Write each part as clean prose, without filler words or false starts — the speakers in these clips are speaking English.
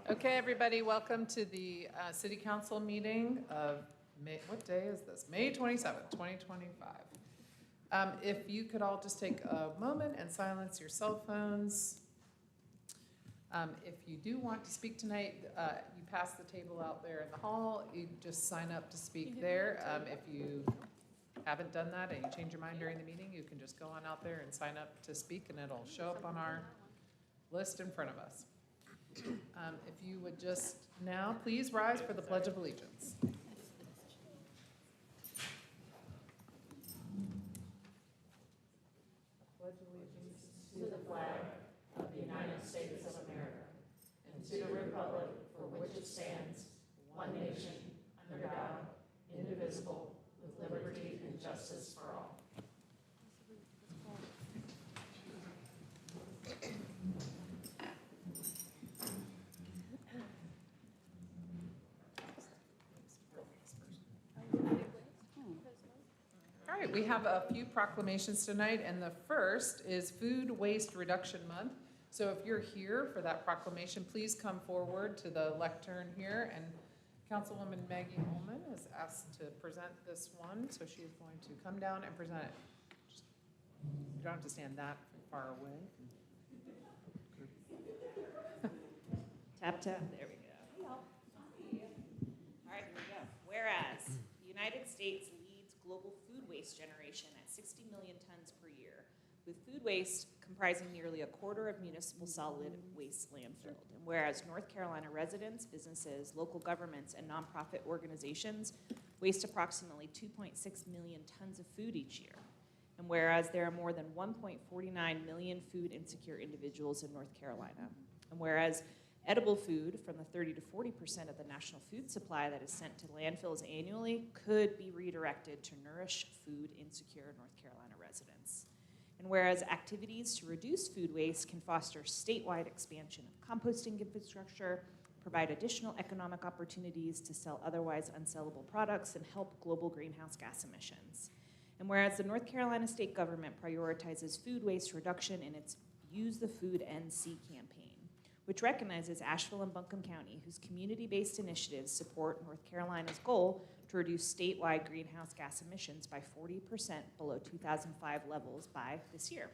Okay, everybody, welcome to the City Council meeting of May, what day is this? May 27th, 2025. If you could all just take a moment and silence your cell phones. If you do want to speak tonight, you pass the table out there in the hall. You just sign up to speak there. If you haven't done that and you change your mind during the meeting, you can just go on out there and sign up to speak, and it'll show up on our list in front of us. If you would just now please rise for the Pledge of Allegiance. Pledge allegiance to the flag of the United States of America and to the republic for which it stands, one nation, under God, indivisible, with liberty and justice for all. All right, we have a few proclamations tonight, and the first is Food Waste Reduction Month. So if you're here for that proclamation, please come forward to the lectern here, and Councilwoman Maggie Holman has asked to present this one, so she is going to come down and present it. You don't have to stand that far away. Tap, tap, there we go. All right, here we go. Whereas the United States leads global food waste generation at 60 million tons per year, with food waste comprising nearly a quarter of municipal solid waste landfilled. And whereas North Carolina residents, businesses, local governments, and nonprofit organizations waste approximately 2.6 million tons of food each year. And whereas there are more than 1.49 million food insecure individuals in North Carolina. And whereas edible food from the 30 to 40% of the national food supply that is sent to landfills annually could be redirected to nourish food insecure North Carolina residents. And whereas activities to reduce food waste can foster statewide expansion of composting infrastructure, provide additional economic opportunities to sell otherwise unsellable products, and help global greenhouse gas emissions. And whereas the North Carolina state government prioritizes food waste reduction in its Use the Food NC campaign, which recognizes Asheville and Buncombe County, whose community-based initiatives support North Carolina's goal to reduce statewide greenhouse gas emissions by 40% below 2005 levels by this year.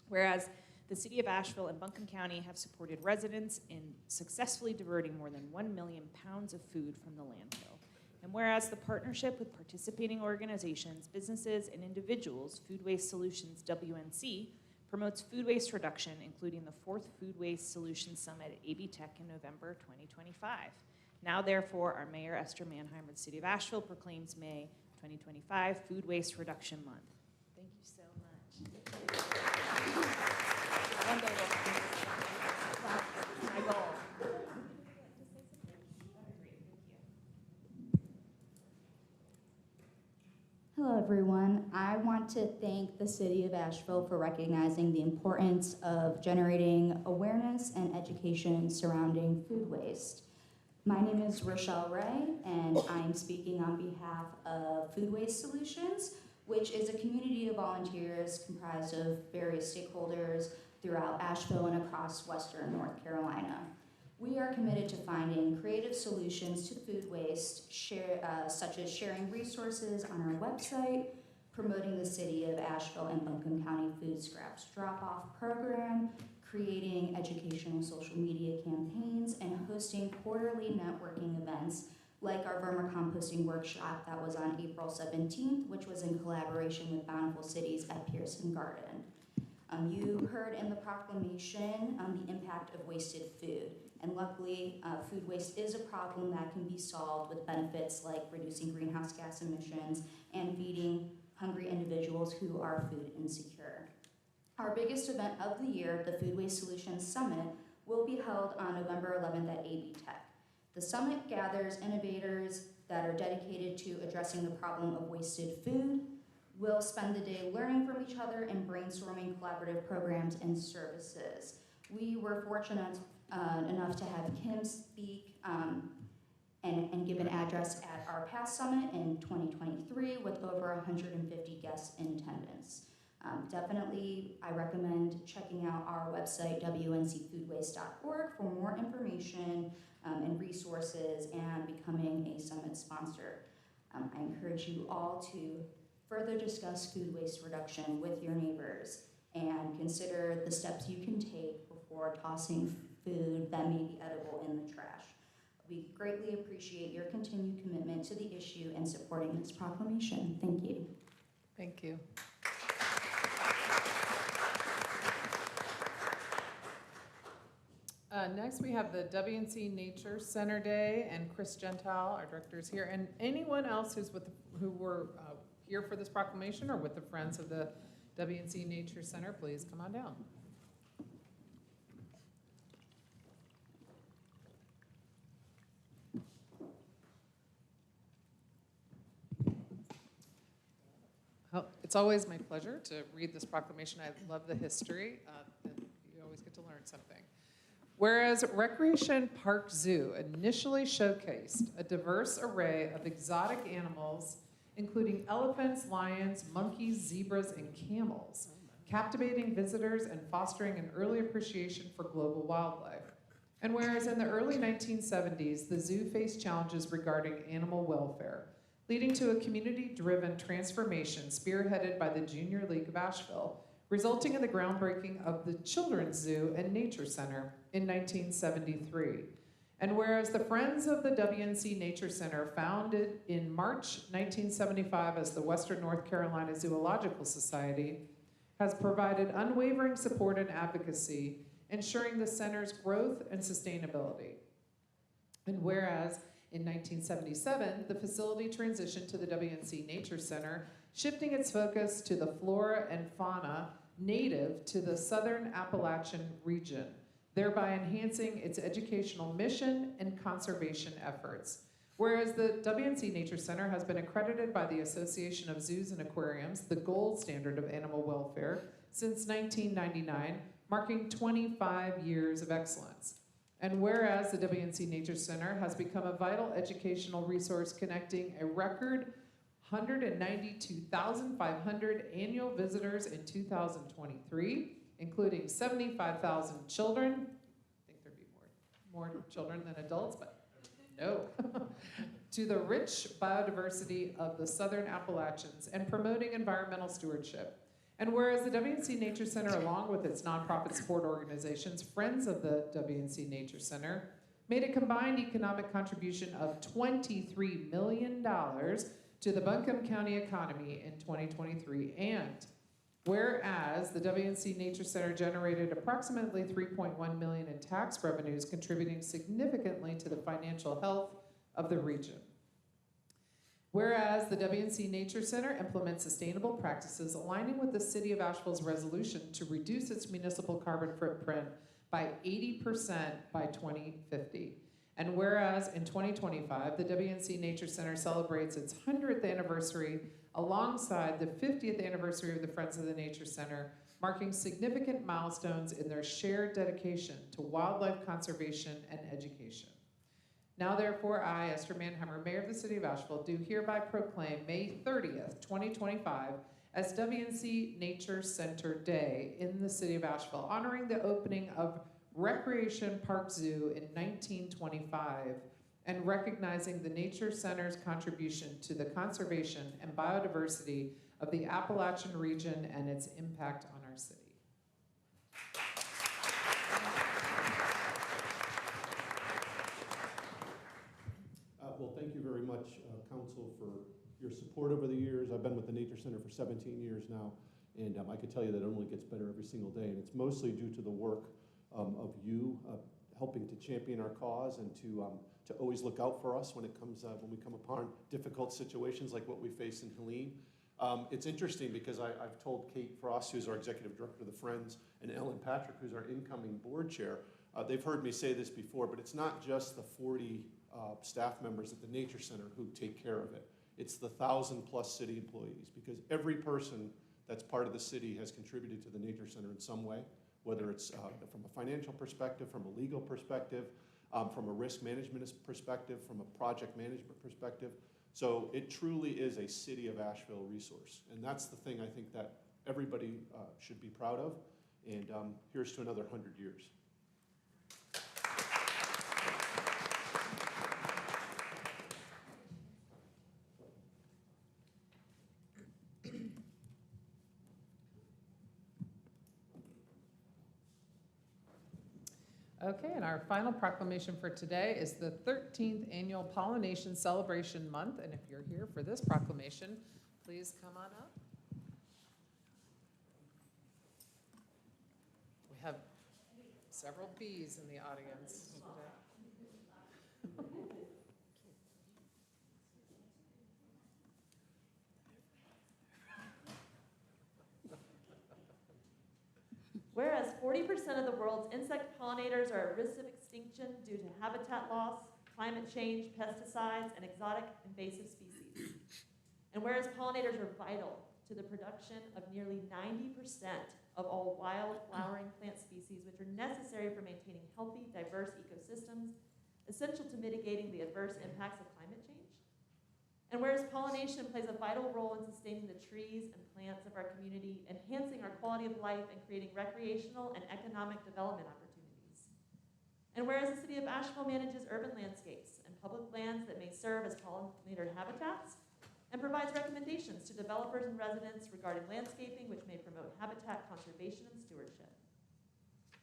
Whereas the city of Asheville and Buncombe County have supported residents in successfully diverting more than 1 million pounds of food from the landfill. And whereas the partnership with participating organizations, businesses, and individuals, Food Waste Solutions WNC, promotes food waste reduction, including the 4th Food Waste Solutions Summit at AB Tech in November 2025. Now, therefore, our Mayor Esther Mannheim of the City of Asheville proclaims May 2025 Food Waste Reduction Month. Thank you so much. One day we'll my goal. Hello everyone. I want to thank the City of Asheville for recognizing the importance of generating awareness and education surrounding food waste. My name is Rochelle Ray, and I'm speaking on behalf of Food Waste Solutions, which is a community of volunteers comprised of various stakeholders throughout Asheville and across Western North Carolina. We are committed to finding creative solutions to food waste, such as sharing resources on our website, promoting the City of Asheville and Buncombe County Food Scraps Drop-Off Program, creating educational social media campaigns, and hosting quarterly networking events like our vermicomposting workshop that was on April 17th, which was in collaboration with Bountiful Cities at Pearson Garden. You heard in the proclamation the impact of wasted food. And luckily, food waste is a problem that can be solved with benefits like reducing greenhouse gas emissions and feeding hungry individuals who are food insecure. Our biggest event of the year, the Food Waste Solutions Summit, will be held on November 11th at AB Tech. The summit gathers innovators that are dedicated to addressing the problem of wasted food. We'll spend the day learning from each other and brainstorming collaborative programs and services. We were fortunate enough to have Kim speak and give an address at our past summit in 2023 with over 150 guests in attendance. Definitely, I recommend checking out our website, wncfoodwaste.org, for more information and resources and becoming a summit sponsor. I encourage you all to further discuss food waste reduction with your neighbors and consider the steps you can take before tossing food that may be edible in the trash. We greatly appreciate your continued commitment to the issue and supporting this proclamation. Thank you. Thank you. Next, we have the WNC Nature Center Day, and Chris Gentile, our director, is here. And anyone else who were here for this proclamation or with the Friends of the WNC Nature Center, please come on down. Well, it's always my pleasure to read this proclamation. I love the history. And you always get to learn something. Whereas Recreation Park Zoo initially showcased a diverse array of exotic animals, including elephants, lions, monkeys, zebras, and camels, captivating visitors and fostering an early appreciation for global wildlife. And whereas in the early 1970s, the zoo faced challenges regarding animal welfare, leading to a community-driven transformation spearheaded by the Junior League of Asheville, resulting in the groundbreaking of the Children's Zoo and Nature Center in 1973. And whereas the Friends of the WNC Nature Center, founded in March 1975 as the Western North Carolina Zoological Society, has provided unwavering support and advocacy, ensuring the center's growth and sustainability. And whereas in 1977, the facility transitioned to the WNC Nature Center, shifting its focus to the flora and fauna native to the Southern Appalachian region, thereby enhancing its educational mission and conservation efforts. Whereas the WNC Nature Center has been accredited by the Association of Zoos and Aquariums, the gold standard of animal welfare, since 1999, marking 25 years of excellence. And whereas the WNC Nature Center has become a vital educational resource connecting a record 192,500 annual visitors in 2023, including 75,000 children. I think there'd be more children than adults, but no. To the rich biodiversity of the Southern Appalachians and promoting environmental stewardship. And whereas the WNC Nature Center, along with its nonprofit support organizations, Friends of the WNC Nature Center, made a combined economic contribution of $23 million to the Buncombe County economy in 2023. And whereas the WNC Nature Center generated approximately $3.1 million in tax revenues, contributing significantly to the financial health of the region. Whereas the WNC Nature Center implements sustainable practices aligning with the City of Asheville's resolution to reduce its municipal carbon footprint by 80% by 2050. And whereas in 2025, the WNC Nature Center celebrates its 100th anniversary alongside the 50th anniversary of the Friends of the Nature Center, marking significant milestones in their shared dedication to wildlife conservation and education. Now therefore, I, Esther Manheimer, Mayor of the City of Asheville, do hereby proclaim May 30th, 2025 as WNC Nature Center Day in the City of Asheville, honoring the opening of Recreation Park Zoo in 1925 and recognizing the Nature Center's contribution to the conservation and biodiversity of the Appalachian region and its impact on our city. Well, thank you very much, Council, for your support over the years. I've been with the Nature Center for 17 years now, and I could tell you that it only gets better every single day, and it's mostly due to the work of you helping to champion our cause and to always look out for us when it comes when we come upon difficult situations like what we face in Helene. It's interesting because I've told Kate Frost, who's our executive director of the Friends, and Ellen Patrick, who's our incoming board chair. They've heard me say this before, but it's not just the 40 staff members at the Nature Center who take care of it. It's the 1,000+ city employees, because every person that's part of the city has contributed to the Nature Center in some way, whether it's from a financial perspective, from a legal perspective, from a risk management perspective, from a project management perspective. So it truly is a City of Asheville resource. And that's the thing I think that everybody should be proud of. And here's to another 100 years. Okay, and our final proclamation for today is the 13th Annual Pollination Celebration Month. And if you're here for this proclamation, please come on up. We have several bees in the audience today. Whereas 40% of the world's insect pollinators are at risk of extinction due to habitat loss, climate change, pesticides, and exotic invasive species. And whereas pollinators are vital to the production of nearly 90% of all wild flowering plant species, which are necessary for maintaining healthy, diverse ecosystems, essential to mitigating the adverse impacts of climate change. And whereas pollination plays a vital role in sustaining the trees and plants of our community, enhancing our quality of life, and creating recreational and economic development opportunities. And whereas the City of Asheville manages urban landscapes and public lands that may serve as pollinator habitats, and provides recommendations to developers and residents regarding landscaping which may promote habitat conservation and stewardship.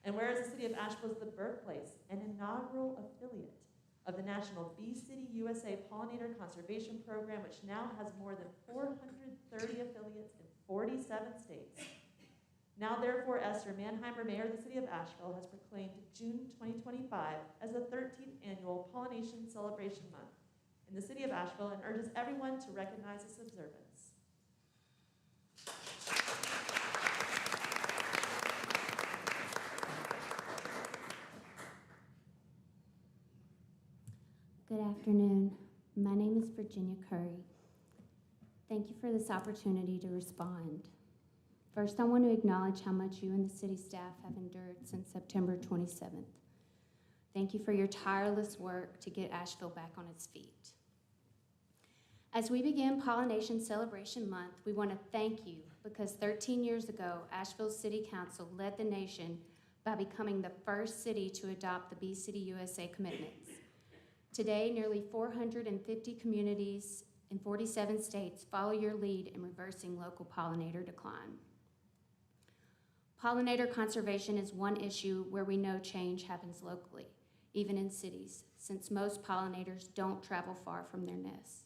And whereas the City of Asheville is the birthplace and inaugural affiliate of the National Bee City USA Pollinator Conservation Program, which now has more than 430 affiliates in 47 states. Now therefore, Esther Manheimer, Mayor of the City of Asheville, has proclaimed June 2025 as the 13th Annual Pollination Celebration Month in the City of Asheville, and urges everyone to recognize this observance. Good afternoon. My name is Virginia Curry. Thank you for this opportunity to respond. First, I want to acknowledge how much you and the city staff have endured since September 27th. Thank you for your tireless work to get Asheville back on its feet. As we begin Pollination Celebration Month, we want to thank you because 13 years ago, Asheville City Council led the nation by becoming the first city to adopt the Bee City USA commitments. Today, nearly 450 communities in 47 states follow your lead in reversing local pollinator decline. Pollinator conservation is one issue where we know change happens locally, even in cities, since most pollinators don't travel far from their nests.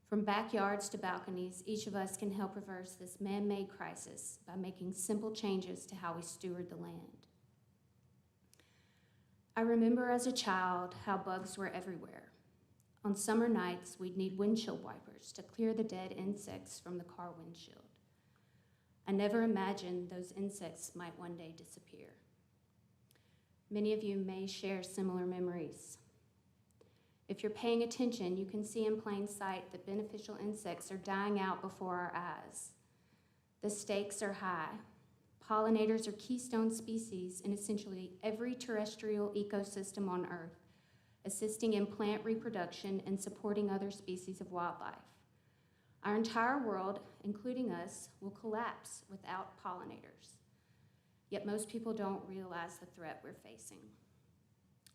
From backyards to balconies, each of us can help reverse this man-made crisis by making simple changes to how we steward the land. I remember as a child how bugs were everywhere. On summer nights, we'd need windshield wipers to clear the dead insects from the car windshield. I never imagined those insects might one day disappear. Many of you may share similar memories. If you're paying attention, you can see in plain sight that beneficial insects are dying out before our eyes. The stakes are high. Pollinators are keystone species in essentially every terrestrial ecosystem on Earth, assisting in plant reproduction and supporting other species of wildlife. Our entire world, including us, will collapse without pollinators. Yet most people don't realize the threat we're facing.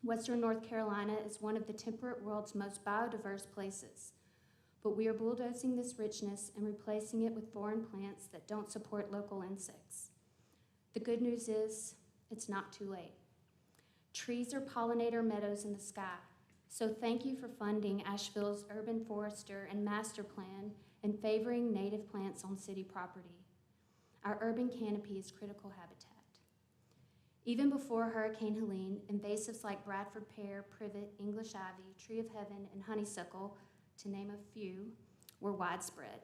Western North Carolina is one of the temperate world's most biodiverse places, but we are bulldozing this richness and replacing it with foreign plants that don't support local insects. The good news is, it's not too late. Trees are pollinator meadows in the sky, so thank you for funding Asheville's urban forester and master plan and favoring native plants on city property. Our urban canopy is critical habitat. Even before Hurricane Helene, invasives like Bradford pear, privet, English ivy, tree of heaven, and honeysuckle, to name a few, were widespread.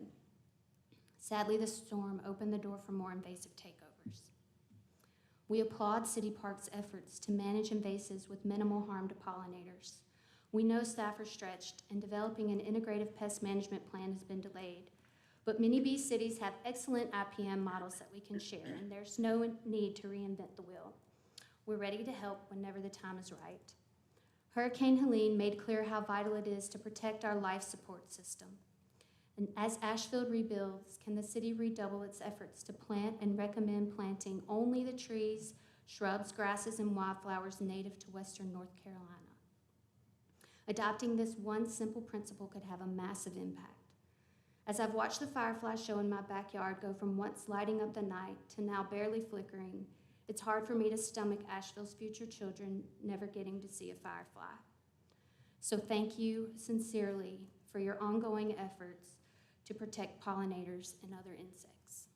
Sadly, the storm opened the door for more invasive takeovers. We applaud City Park's efforts to manage invasives with minimal harm to pollinators. We know staff are stretched, and developing an integrative pest management plan has been delayed. But many bee cities have excellent IPM models that we can share, and there's no need to reinvent the wheel. We're ready to help whenever the time is right. Hurricane Helene made clear how vital it is to protect our life support system. And as Asheville rebuilds, can the city redouble its efforts to plant and recommend planting only the trees, shrubs, grasses, and wildflowers native to western North Carolina? Adopting this one simple principle could have a massive impact. As I've watched the firefly show in my backyard go from once lighting up the night to now barely flickering, it's hard for me to stomach Asheville's future children never getting to see a firefly. So thank you sincerely for your ongoing efforts to protect pollinators and other insects.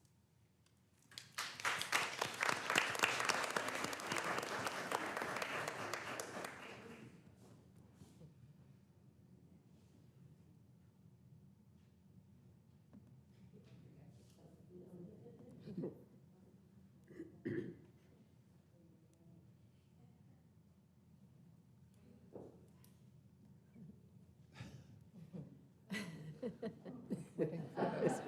Waiting for this.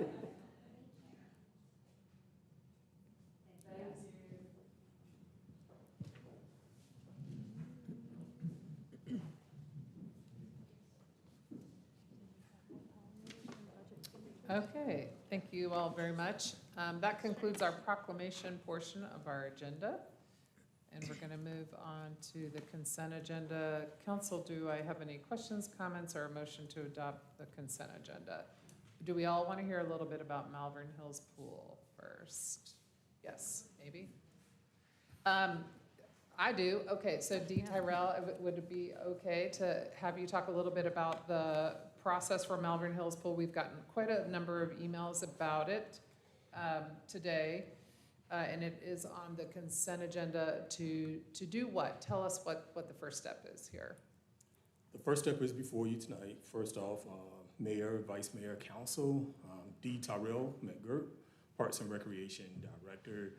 Okay, thank you all very much. That concludes our proclamation portion of our agenda. And we're going to move on to the consent agenda. Council, do I have any questions, comments, or a motion to adopt the consent agenda? Do we all want to hear a little bit about Malvern Hills Pool first? Yes, maybe? I do. Okay, so Dee Tyrell, would it be okay to have you talk a little bit about the process for Malvern Hills Pool? We've gotten quite a number of emails about it today. And it is on the consent agenda to do what? Tell us what the first step is here. The first step is before you tonight. First off, Mayor, Vice Mayor, Council, Dee Tyrell McGirt, Parks and Recreation Director.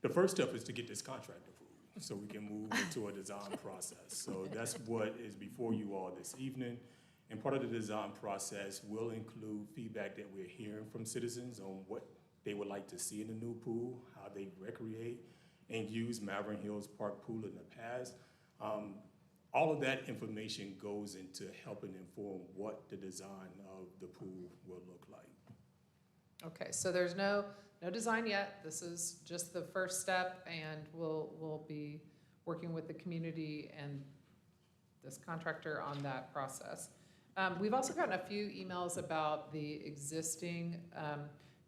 The first step is to get this contract approved so we can move into a design process. So that's what is before you all this evening. And part of the design process will include feedback that we're hearing from citizens on what they would like to see in the new pool, how they recreate and use Malvern Hills Park Pool in the past. All of that information goes into helping inform what the design of the pool will look like. Okay, so there's no design yet. This is just the first step, and we'll be working with the community and this contractor on that process. We've also gotten a few emails about the existing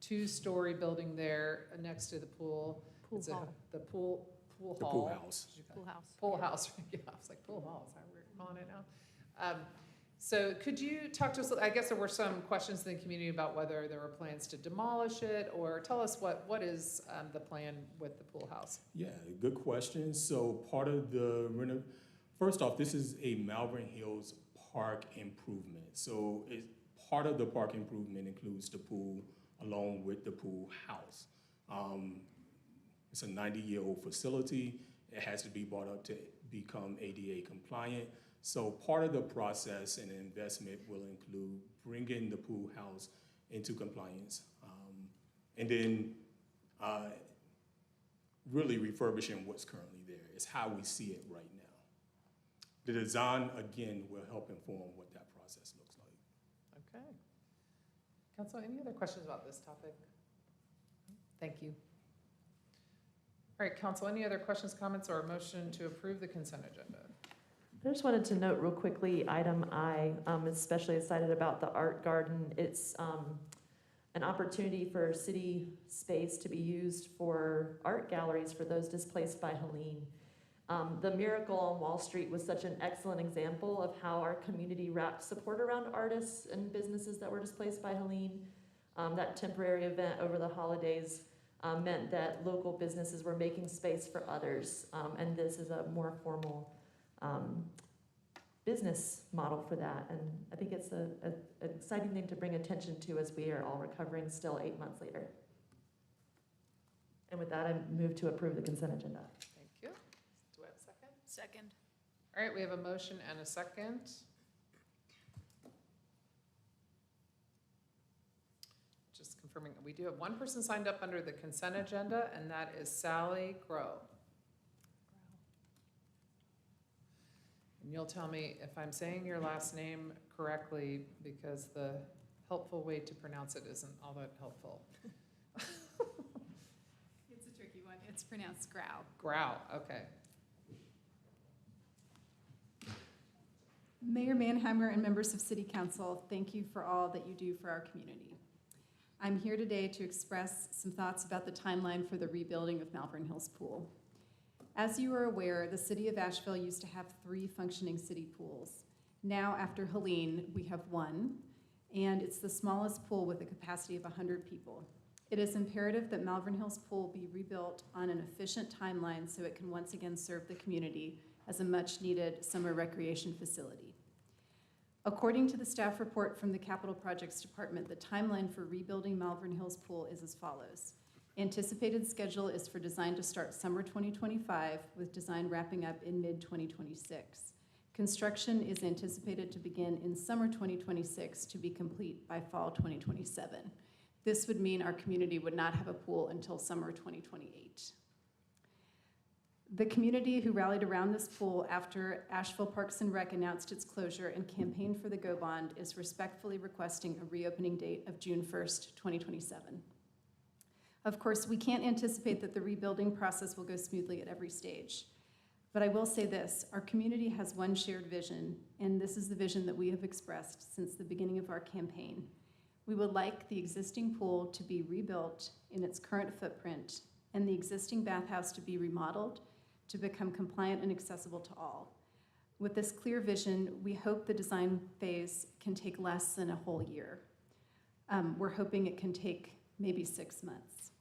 two-story building there next to the pool. It's the pool hall. The pool house. Pool house. Pool house. Yeah, I was like, pool hall, is that what we're calling it now? So could you talk to us, I guess there were some questions in the community about whether there were plans to demolish it, or tell us what is the plan with the pool house? Yeah, good question. So part of the, first off, this is a Malvern Hills Park improvement. So part of the park improvement includes the pool along with the pool house. It's a 90-year-old facility. It has to be brought up to become ADA compliant. So part of the process and investment will include bringing the pool house into compliance, and then really refurbishing what's currently there. It's how we see it right now. The design, again, will help inform what that process looks like. Okay. Council, any other questions about this topic? Thank you. All right, Council, any other questions, comments, or a motion to approve the consent agenda? I just wanted to note real quickly, item I, especially excited about the art garden. It's an opportunity for city space to be used for art galleries for those displaced by Helene. The Miracle on Wall Street was such an excellent example of how our community wrapped support around artists and businesses that were displaced by Helene. That temporary event over the holidays meant that local businesses were making space for others, and this is a more formal business model for that. And I think it's an exciting thing to bring attention to as we are all recovering still 8 months later. And with that, I move to approve the consent agenda. Thank you. Do I have a second? Second. All right, we have a motion and a second. Just confirming, we do have one person signed up under the consent agenda, and that is Sally Grow. And you'll tell me if I'm saying your last name correctly, because the helpful way to pronounce it isn't all that helpful. It's a tricky one. It's pronounced grow. Grow, okay. Mayor Mannheimer and members of City Council, thank you for all that you do for our community. I'm here today to express some thoughts about the timeline for the rebuilding of Malvern Hills Pool. As you are aware, the City of Asheville used to have 3 functioning city pools. Now, after Helene, we have 1, and it's the smallest pool with a capacity of 100 people. It is imperative that Malvern Hills Pool be rebuilt on an efficient timeline so it can once again serve the community as a much-needed summer recreation facility. According to the staff report from the Capital Projects Department, the timeline for rebuilding Malvern Hills Pool is as follows. Anticipated schedule is for design to start summer 2025, with design wrapping up in mid-2026. Construction is anticipated to begin in summer 2026 to be complete by fall 2027. This would mean our community would not have a pool until summer 2028. The community who rallied around this pool after Asheville Parks and Rec announced its closure and campaigned for the Go Bond is respectfully requesting a reopening date of June 1st, 2027. Of course, we can't anticipate that the rebuilding process will go smoothly at every stage. But I will say this, our community has one shared vision, and this is the vision that we have expressed since the beginning of our campaign. We would like the existing pool to be rebuilt in its current footprint and the existing bathhouse to be remodeled to become compliant and accessible to all. With this clear vision, we hope the design phase can take less than a whole year. We're hoping it can take maybe 6 months.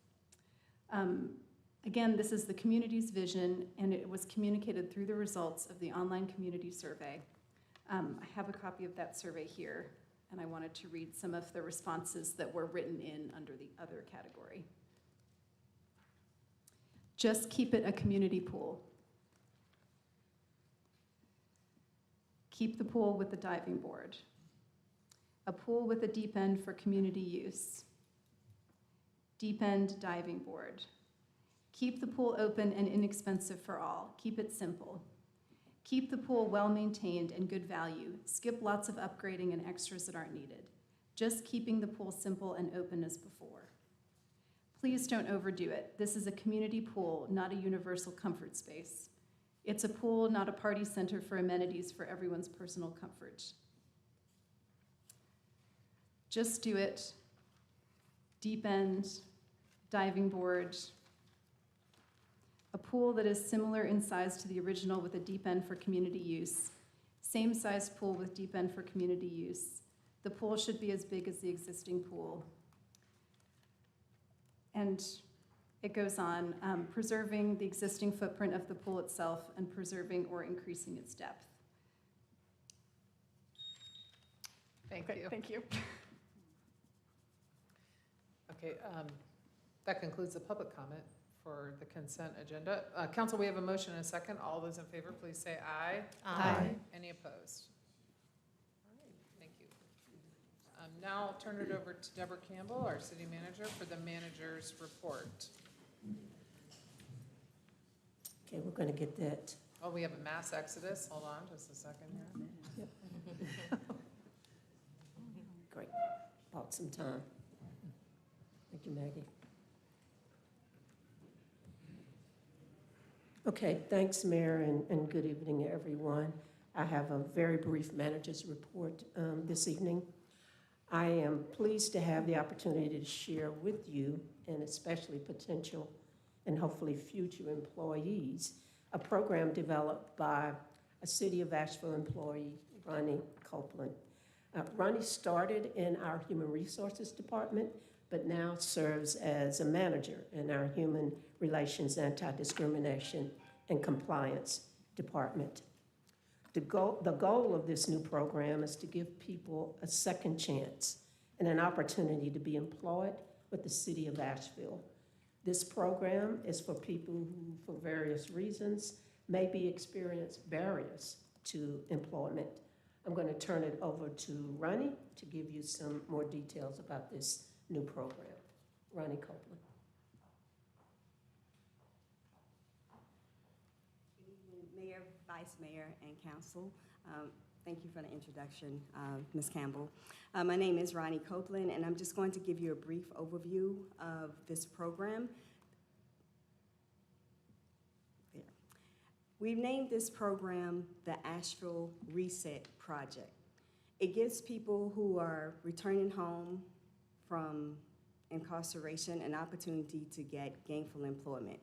Again, this is the community's vision, and it was communicated through the results of the online community survey. I have a copy of that survey here, and I wanted to read some of the responses that were written in under the other category. Just keep it a community pool. Keep the pool with the diving board. A pool with a deep end for community use. Deep end diving board. Keep the pool open and inexpensive for all. Keep it simple. Keep the pool well-maintained and good value. Skip lots of upgrading and extras that aren't needed. Just keeping the pool simple and open as before. Please don't overdo it. This is a community pool, not a universal comfort space. It's a pool, not a party center for amenities for everyone's personal comfort. Just do it. Deep end, diving board, a pool that is similar in size to the original with a deep end for community use. Same size pool with deep end for community use. The pool should be as big as the existing pool. And it goes on, preserving the existing footprint of the pool itself and preserving or increasing its depth. Thank Okay, you. thank you. Okay, that concludes the public comment for the consent agenda. Council, we have a motion and a second. All those in favor, please say aye. Aye. Any opposed? All right, thank you. Now I'll turn it over to Deborah Campbell, our city manager, for the manager's report. Okay, we're going to get that. Oh, we have a mass exodus. Hold on just a second here. Great. Bought some time. Thank you, Maggie. Okay, thanks, Mayor, and good evening, everyone. I have a very brief manager's report this evening. I am pleased to have the opportunity to share with you, and especially potential and hopefully future employees, a program developed by a City of Asheville employee, Ronnie Copeland. Ronnie started in our Human Resources Department, but now serves as a manager in our Human Relations, Anti-Discrimination, and Compliance Department. The goal of this new program is to give people a second chance and an opportunity to be employed with the City of Asheville. This program is for people who, for various reasons, maybe experience barriers to employment. I'm going to turn it over to Ronnie to give you some more details about this new program. Ronnie Copeland. Good evening, Mayor, Vice Mayor and Council. Thank you for the introduction, Ms. Campbell. My name is Ronnie Copeland, and I'm just going to give you a brief overview of this program. There. We've named this program the Asheville Reset Project. It gives people who are returning home from incarceration an opportunity to get gainful employment.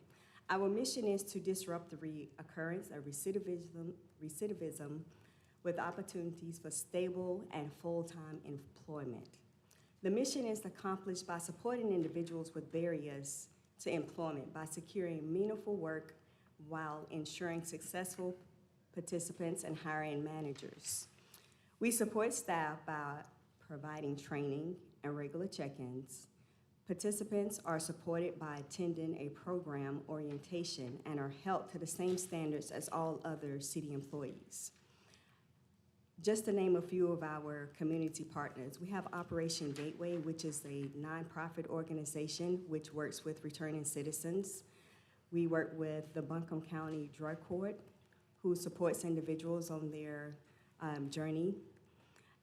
Our mission is to disrupt the reoccurrence of recidivism with opportunities for stable and full-time employment. The mission is accomplished by supporting individuals with barriers to employment by securing meaningful work while ensuring successful participants and hiring managers. We support staff by providing training and regular check-ins. Participants are supported by attending a program orientation and are held to the same standards as all other city employees. Just to name a few of our community partners, we have Operation Gateway, which is a nonprofit organization which works with returning citizens. We work with the Buncombe County Drug Court, who supports individuals on their journey.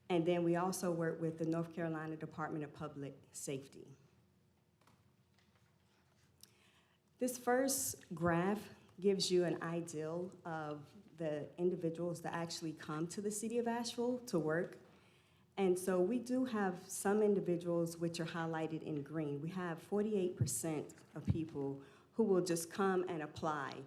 And then we also work with the North Carolina Department of Public Safety. This first graph gives you an ideal of the individuals that actually come to the city of Asheville to work. And so we do have some individuals which are highlighted in green. We have 48% of people who will just come and apply.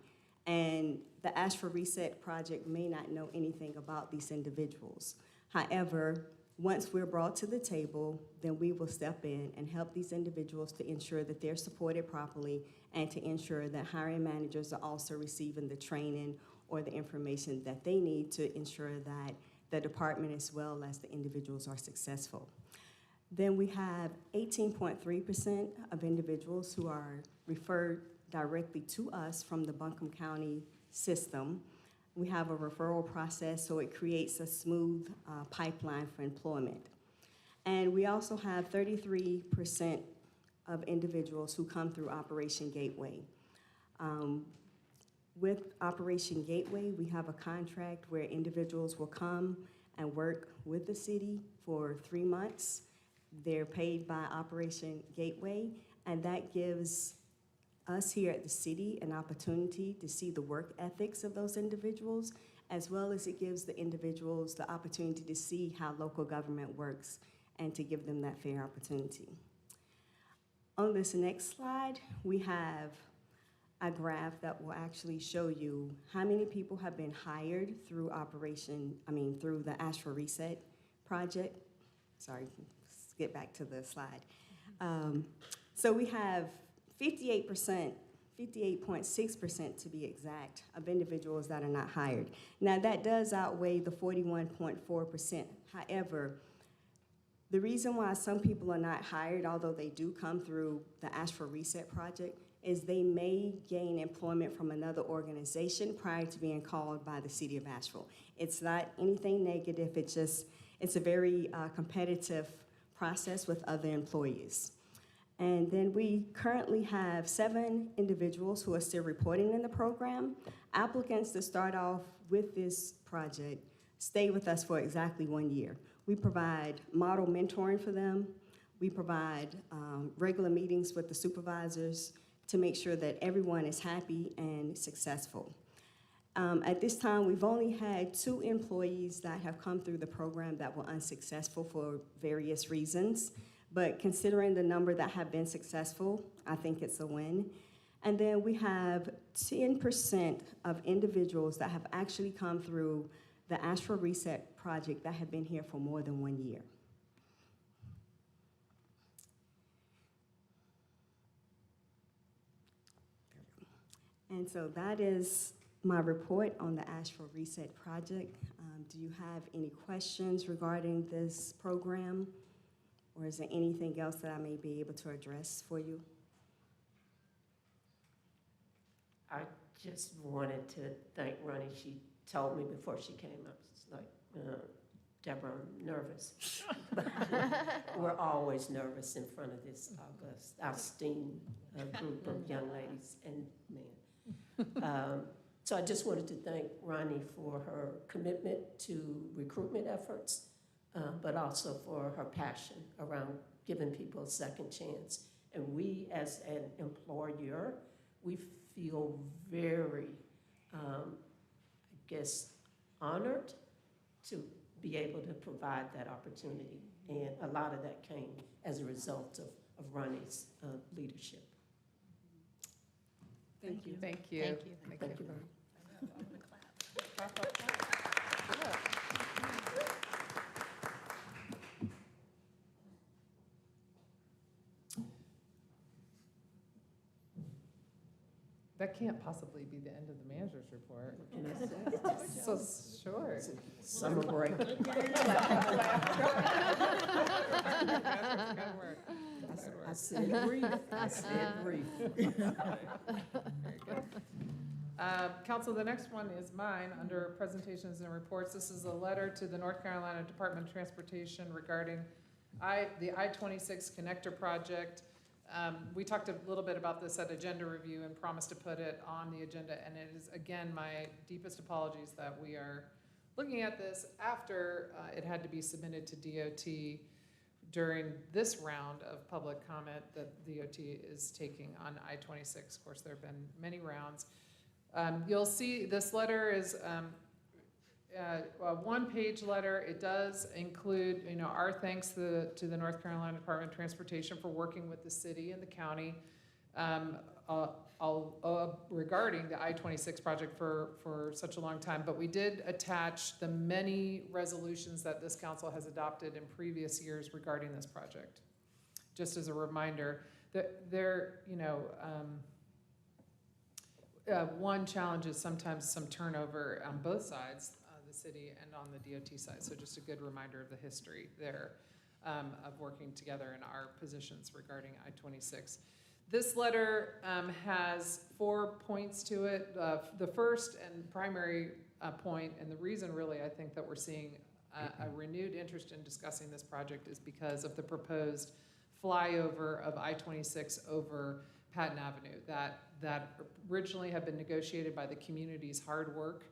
And the Asheville Reset Project may not know anything about these individuals. However, once we're brought to the table, then we will step in and help these individuals to ensure that they're supported properly and to ensure that hiring managers are also receiving the training or the information that they need to ensure that the department as well as the individuals are successful. Then we have 18.3% of individuals who are referred directly to us from the Buncombe County system. We have a referral process, so it creates a smooth pipeline for employment. And we also have 33% of individuals who come through Operation Gateway. With Operation Gateway, we have a contract where individuals will come and work with the city for 3 months. They're paid by Operation Gateway, and that gives us here at the city an opportunity to see the work ethics of those individuals, as well as it gives the individuals the opportunity to see how local government works and to give them that fair opportunity. On this next slide, we have a graph that will actually show you how many people have been hired through through the Asheville Reset Project. Sorry, let's get back to the slide. So we have 58.6% to be exact, of individuals that are not hired. Now that does outweigh the 41.4%. However, the reason why some people are not hired, although they do come through the Asheville Reset Project, is they may gain employment from another organization prior to being called by the city of Asheville. It's not anything negative, it's a very competitive process with other employees. And then we currently have 7 individuals who are still reporting in the program. Applicants that start off with this project stay with us for exactly 1 year. We provide model mentoring for them. We provide regular meetings with the supervisors to make sure that everyone is happy and successful. At this time, we've only had 2 employees that have come through the program that were unsuccessful for various reasons. But considering the number that have been successful, I think it's a win. And then we have 10% of individuals that have actually come through the Asheville Reset Project that have been here for more than 1 year. And so that is my report on the Asheville Reset Project. Do you have any questions regarding this program? Or is there anything else that I may be able to address for you? I just wanted to thank Ronnie. She told me before she came up, it's like, Deborah, I'm nervous. We're always nervous in front of this august, esteemed group of young ladies and men. So I just wanted to thank Ronnie for her commitment to recruitment efforts, but also for her passion around giving people a second chance. And we, as an employer, we feel very, I guess, honored to be able to provide that opportunity. And a lot of that came as a result of Ronnie's leadership. Thank you. Thank you. Thank you. Thank you, Ronnie. Clap, clap, clap. Good. That can't possibly be the end of the manager's report. So short. Summer break. I said brief. I said brief. Very good. Council, the next one is mine, under presentations and reports. This is a letter to the North Carolina Department of Transportation regarding the I-26 connector project. We talked a little bit about this at agenda review and promised to put it on the agenda, and it is, again, my deepest apologies that we are looking at this after it had to be submitted to DOT during this round of public comment that DOT is taking on I-26. Of course, there have been many rounds. You'll see this letter is a one-page letter. It does include, our thanks to the North Carolina Department of Transportation for working with the city and the county regarding the I-26 project for such a long time. But we did attach the many resolutions that this council has adopted in previous years regarding this project. Just as a reminder that one challenge is sometimes some turnover on both sides, the city and on the DOT side. So just a good reminder of the history there of working together in our positions regarding I-26. This letter has 4 points to it. The first and primary point, and the reason really I think that we're seeing a renewed interest in discussing this project, is because of the proposed flyover of I-26 over Patton Avenue that originally had been negotiated by the community's hard work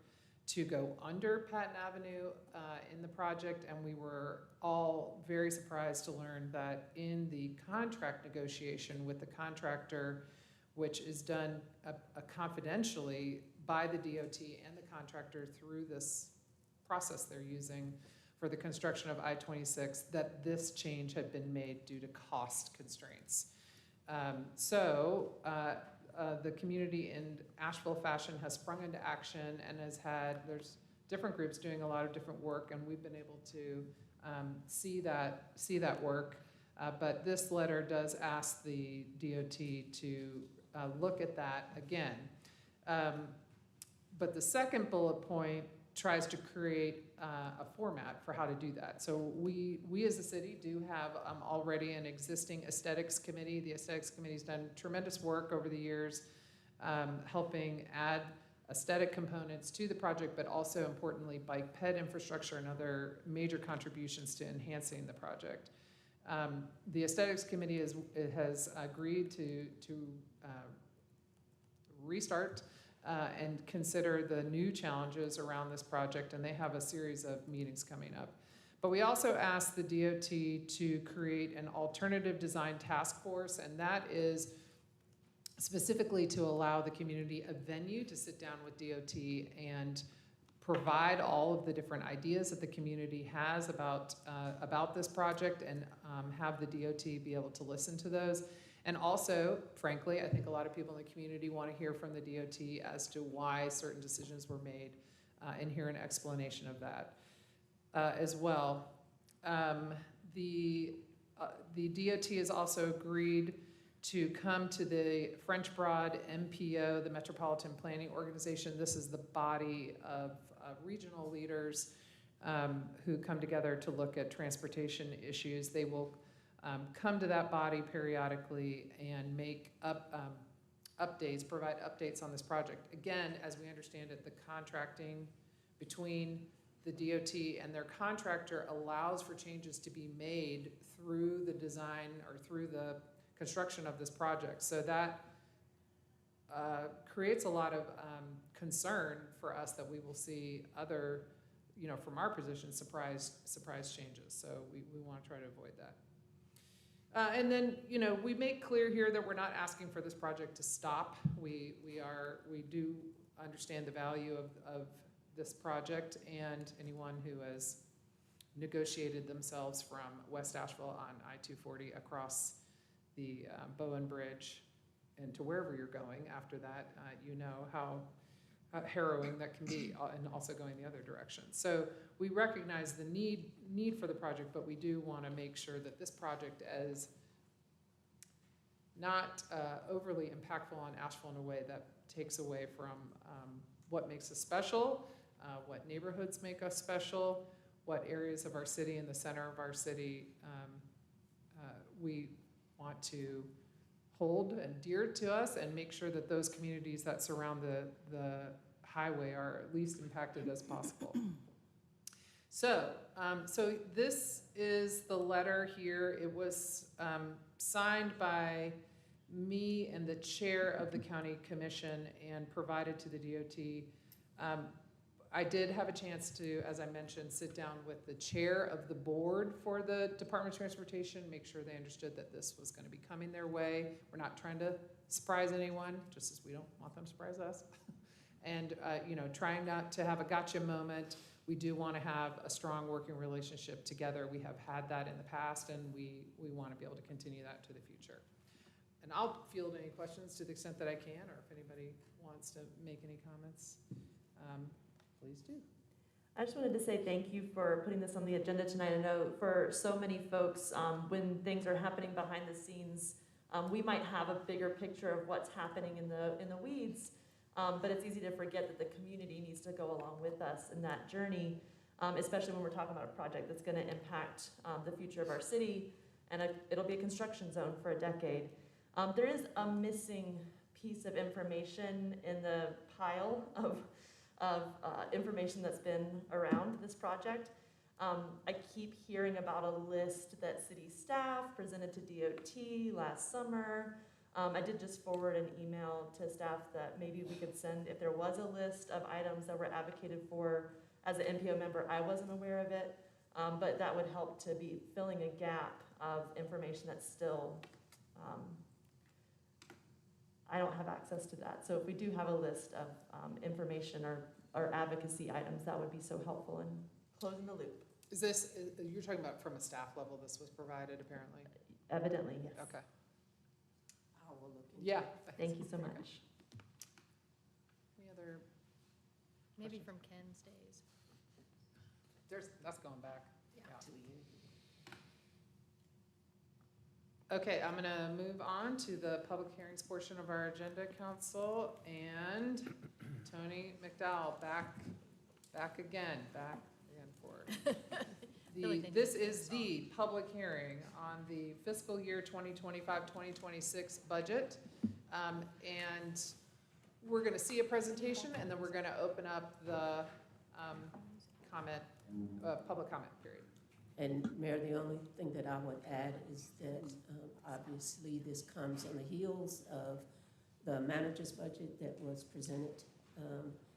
to go under Patton Avenue in the project, and we were all very surprised to learn that in the contract negotiation with the contractor, which is done confidentially by the DOT and the contractor through this process they're using for the construction of I-26, that this change had been made due to cost constraints. The community in Asheville fashion has sprung into action and there's different groups doing a lot of different work, and we've been able to see that work. But this letter does ask the DOT to look at that again. But the second bullet point tries to create a format for how to do that. So we as a city do have already an existing aesthetics committee. The aesthetics committee's done tremendous work over the years, helping add aesthetic components to the project, but also importantly bike ped infrastructure and other major contributions to enhancing the project. The aesthetics committee has agreed to restart and consider the new challenges around this project, and they have a series of meetings coming up. But we also asked the DOT to create an alternative design task force, and that is specifically to allow the community a venue to sit down with DOT and provide all of the different ideas that the community has about this project, and have the DOT be able to listen to those. And also, frankly, I think a lot of people in the community want to hear from the DOT as to why certain decisions were made, and hear an explanation of that as well. The DOT has also agreed to come to the French Broad MPO, the Metropolitan Planning Organization. This is the body of regional leaders who come together to look at transportation issues. They will come to that body periodically and make updates, provide updates on this project. Again, as we understand it, the contracting between the DOT and their contractor allows for changes to be made through the design or through the construction of this project. So that creates a lot of concern for us that we will see other, from our position, surprise changes. So we want to try to avoid that. And then, we make clear here that we're not asking for this project to stop. We do understand the value of this project, and anyone who has negotiated themselves from West Asheville on I-240 across the Bowen Bridge and to wherever you're going after that, how harrowing that can be, and also going the other direction. So we recognize the need for the project, but we do want to make sure that this project is not overly impactful on Asheville in a way that takes away from what makes us special, what neighborhoods make us special, what areas of our city, in the center of our city, we want to hold and dear to us, and make sure that those communities that surround the highway are at least impacted as possible. So this is the letter here. It was signed by me and the chair of the county commission and provided to the DOT. I did have a chance to, as I mentioned, sit down with the chair of the board for the Department of Transportation, make sure they understood that this was going to be coming their way. We're not trying to surprise anyone, just as we don't want them to surprise us. And trying not to have a gotcha moment. We do want to have a strong working relationship together. We have had that in the past, and we want to be able to continue that to the future. And I'll field any questions to the extent that I can, or if anybody wants to make any comments, please do. I just wanted to say thank you for putting this on the agenda tonight. I know for so many folks, when things are happening behind the scenes, we might have a bigger picture of what's happening in the weeds, but it's easy to forget that the community needs to go along with us in that journey, especially when we're talking about a project that's going to impact the future of our city, and it'll be a construction zone for a decade. There is a missing piece of information in the pile of information that's been around this project. I keep hearing about a list that city staff presented to DOT last summer. I did just forward an email to staff that maybe we could send, if there was a list of items that were advocated for as an NPO member. I wasn't aware of it, but that would help to be filling a gap of information that's still, I don't have access to that. So if we do have a list of information or advocacy items, that would be so helpful in closing the loop. Is this, you're talking about from a staff level, this was provided apparently? Evidently, yes. Okay. I will look into Yeah. it. Thank you so much. Any other, Maybe from Ken's days. that's going back. Yeah. 2 years. Okay, I'm gonna move on to the public hearings portion of our agenda, council, and Tony McDowell, back again for Really think this it's is the public hearing on the fiscal year 2025-2026 budget. And we're gonna see a presentation, and then we're gonna open up the public comment period. And Mayor, the only thing that I would add is that obviously this comes on the heels of the manager's budget that was presented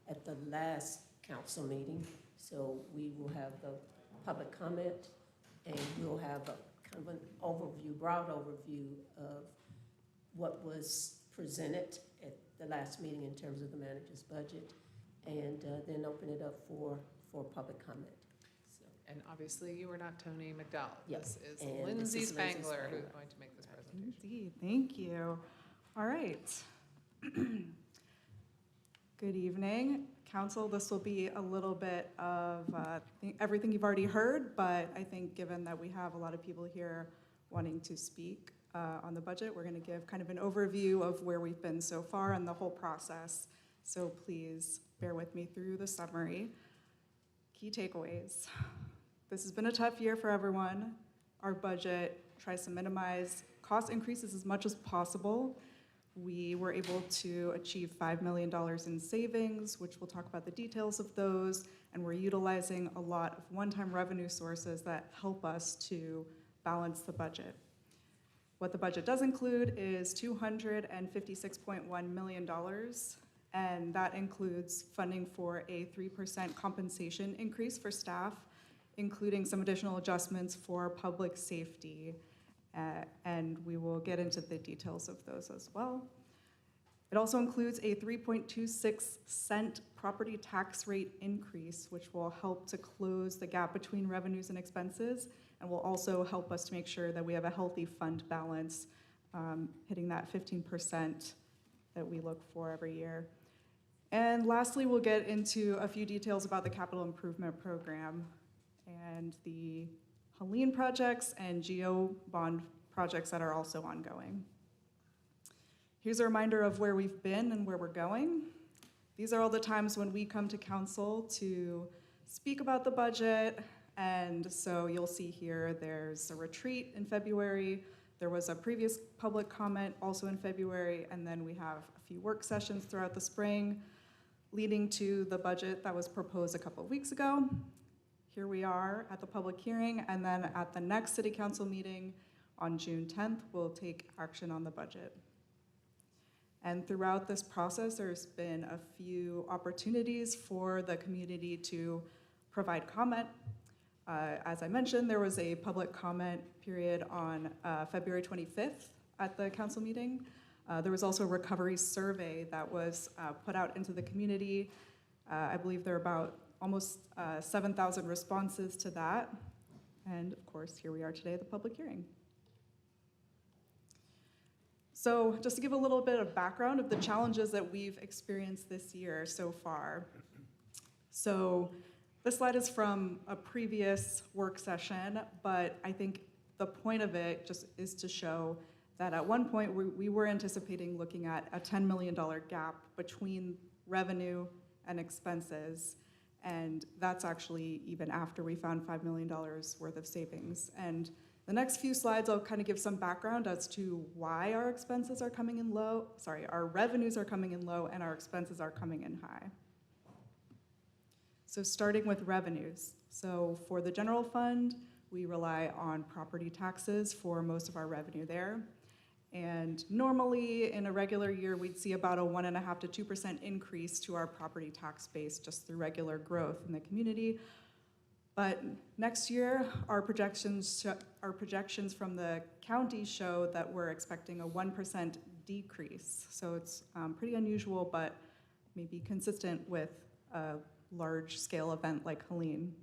at the last council meeting. So we will have the public comment, and we'll have a kind of an overview, broad overview of what was presented at the last meeting in terms of the manager's budget, and then open it up for public comment. And obviously, you are not Tony McDowell. Yep. This is And Lindsay this is Lindsay Spangler who's Spangler. going to make this presentation. Indeed, thank you. All right. Good evening, council. This will be a little bit of everything you've already heard, but I think given that we have a lot of people here wanting to speak on the budget, we're going to give kind of an overview of where we've been so far and the whole process. So please bear with me through the summary. Key takeaways. This has been a tough year for everyone. Our budget tries to minimize cost increases as much as possible. We were able to achieve $5 million in savings, which we'll talk about the details of those, and we're utilizing a lot of one-time revenue sources that help us to balance the budget. What the budget does include is $256.1 million and that includes funding for a 3% compensation increase for staff, including some additional adjustments for public safety, and we will get into the details of those as well. It also includes a 3.26 cent property tax rate increase, which will help to close the gap between revenues and expenses, and will also help us to make sure that we have a healthy fund balance, hitting that 15% that we look for every year. And lastly, we'll get into a few details about the capital improvement program and the Helene projects and GEO bond projects that are also ongoing. Here's a reminder of where we've been and where we're going. These are all the times when we come to council to speak about the budget, and so you'll see here there's a retreat in February, there was a previous public comment also in February, and then we have a few work sessions throughout the spring leading to the budget that was proposed a couple of weeks ago. Here we are at the public hearing, and then at the next city council meeting on June 10th, we'll take action on the budget. And throughout this process, there's been a few opportunities for the community to provide comment. As I mentioned, there was a public comment period on February 25th at the council meeting. There was also a recovery survey that was put out into the community. I believe there are about almost 7,000 responses to that. And of course, here we are today at the public hearing. So just to give a little bit of background of the challenges that we've experienced this year so far. So this slide is from a previous work session, but I think the point of it just is to show that at one point we were anticipating looking at a $10 million gap between revenue and expenses. And that's actually even after we found $5 million worth of savings. And the next few slides, I'll kind of give some background as to why our expenses are coming in low, our revenues are coming in low and our expenses are coming in high. So starting with revenues. So for the general fund, we rely on property taxes for most of our revenue there. And normally in a regular year, we'd see about a 1.5% to 2% increase to our property tax base just through regular growth in the community. But next year, our projections from the county show that we're expecting a 1% decrease. So it's pretty unusual, but maybe consistent with a large-scale event like Helene.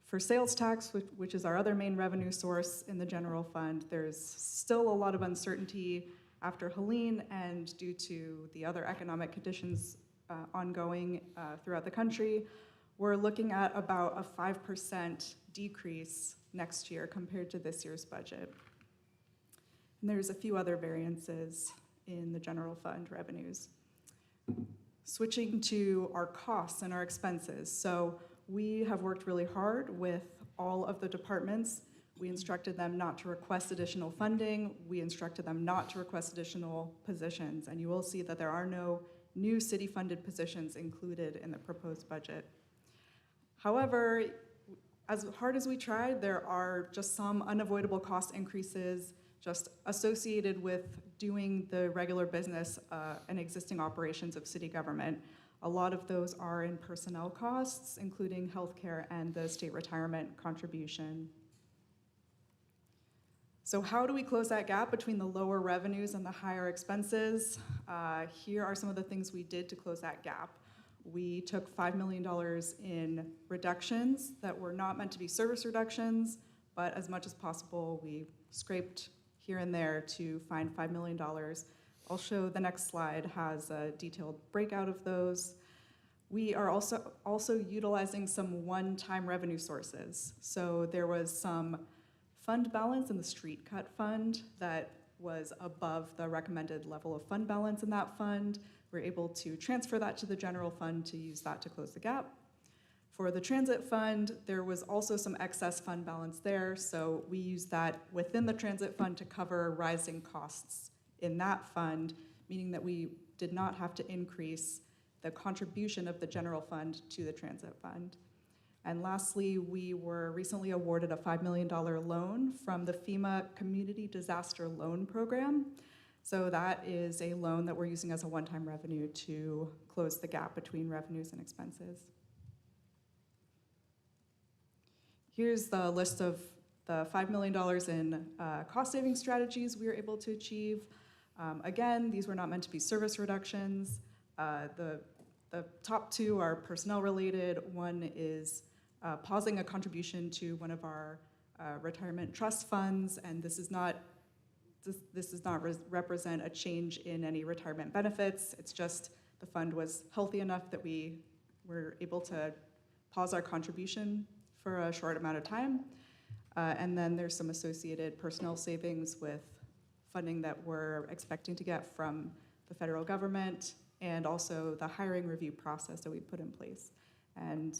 For sales tax, which is our other main revenue source in the general fund, there's still a lot of uncertainty after Helene and due to the other economic conditions ongoing throughout the country. We're looking at about a 5% decrease next year compared to this year's budget. And there's a few other variances in the general fund revenues. Switching to our costs and our expenses. So we have worked really hard with all of the departments. We instructed them not to request additional funding. We instructed them not to request additional positions. And you will see that there are no new city-funded positions included in the proposed budget. However, as hard as we tried, there are just some unavoidable cost increases just associated with doing the regular business and existing operations of city government. A lot of those are in personnel costs, including healthcare and the state retirement contribution. So how do we close that gap between the lower revenues and the higher expenses? Here are some of the things we did to close that gap. We took $5 million in reductions that were not meant to be service reductions, but as much as possible, we scraped here and there to find $5 million. I'll show the next slide has a detailed breakout of those. We are also utilizing some one-time revenue sources. So there was some fund balance in the street cut fund that was above the recommended level of fund balance in that fund. We're able to transfer that to the general fund to use that to close the gap. For the transit fund, there was also some excess fund balance there, so we used that within the transit fund to cover rising costs in that fund, meaning that we did not have to increase the contribution of the general fund to the transit fund. And lastly, we were recently awarded a $5 million loan from the FEMA Community Disaster Loan Program. So that is a loan that we're using as a one-time revenue to close the gap between revenues and expenses. Here's the list of the $5 million in cost-saving strategies we were able to achieve. Again, these were not meant to be service reductions. The top two are personnel-related. One is pausing a contribution to one of our retirement trust funds, and this does not represent a change in any retirement benefits. It's just the fund was healthy enough that we were able to pause our contribution for a short amount of time. And then there's some associated personnel savings with funding that we're expecting to get from the federal government, and also the hiring review process that we put in place. And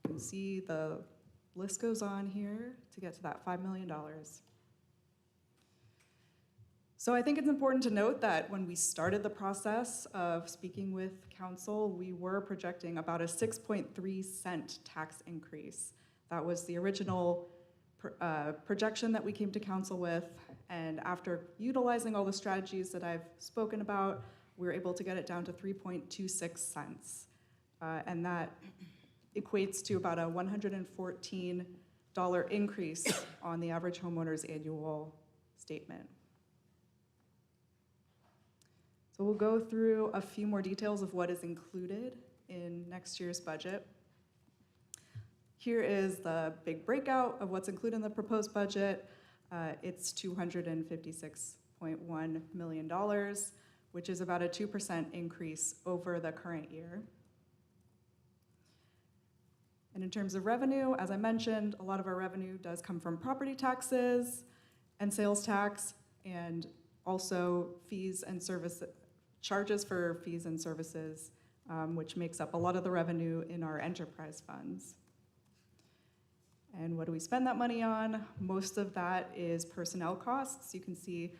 you can see the list goes on here to get to that $5 million. So I think it's important to note that when we started the process of speaking with council, we were projecting about a 6.3 cent tax increase. That was the original projection that we came to council with, and after utilizing all the strategies that I've spoken about, we were able to get it down to 3.26 cents. And that equates to about a $114 increase on the average homeowner's annual statement. So we'll go through a few more details of what is included in next year's budget. Here is the big breakout of what's included in the proposed budget. It's $256.1 million, which is about a 2% increase over the current year. And in terms of revenue, as I mentioned, a lot of our revenue does come from property taxes and sales tax, and also fees and charges for fees and services, which makes up a lot of the revenue in our enterprise funds. And what do we spend that money on? Most of that is personnel costs. You can see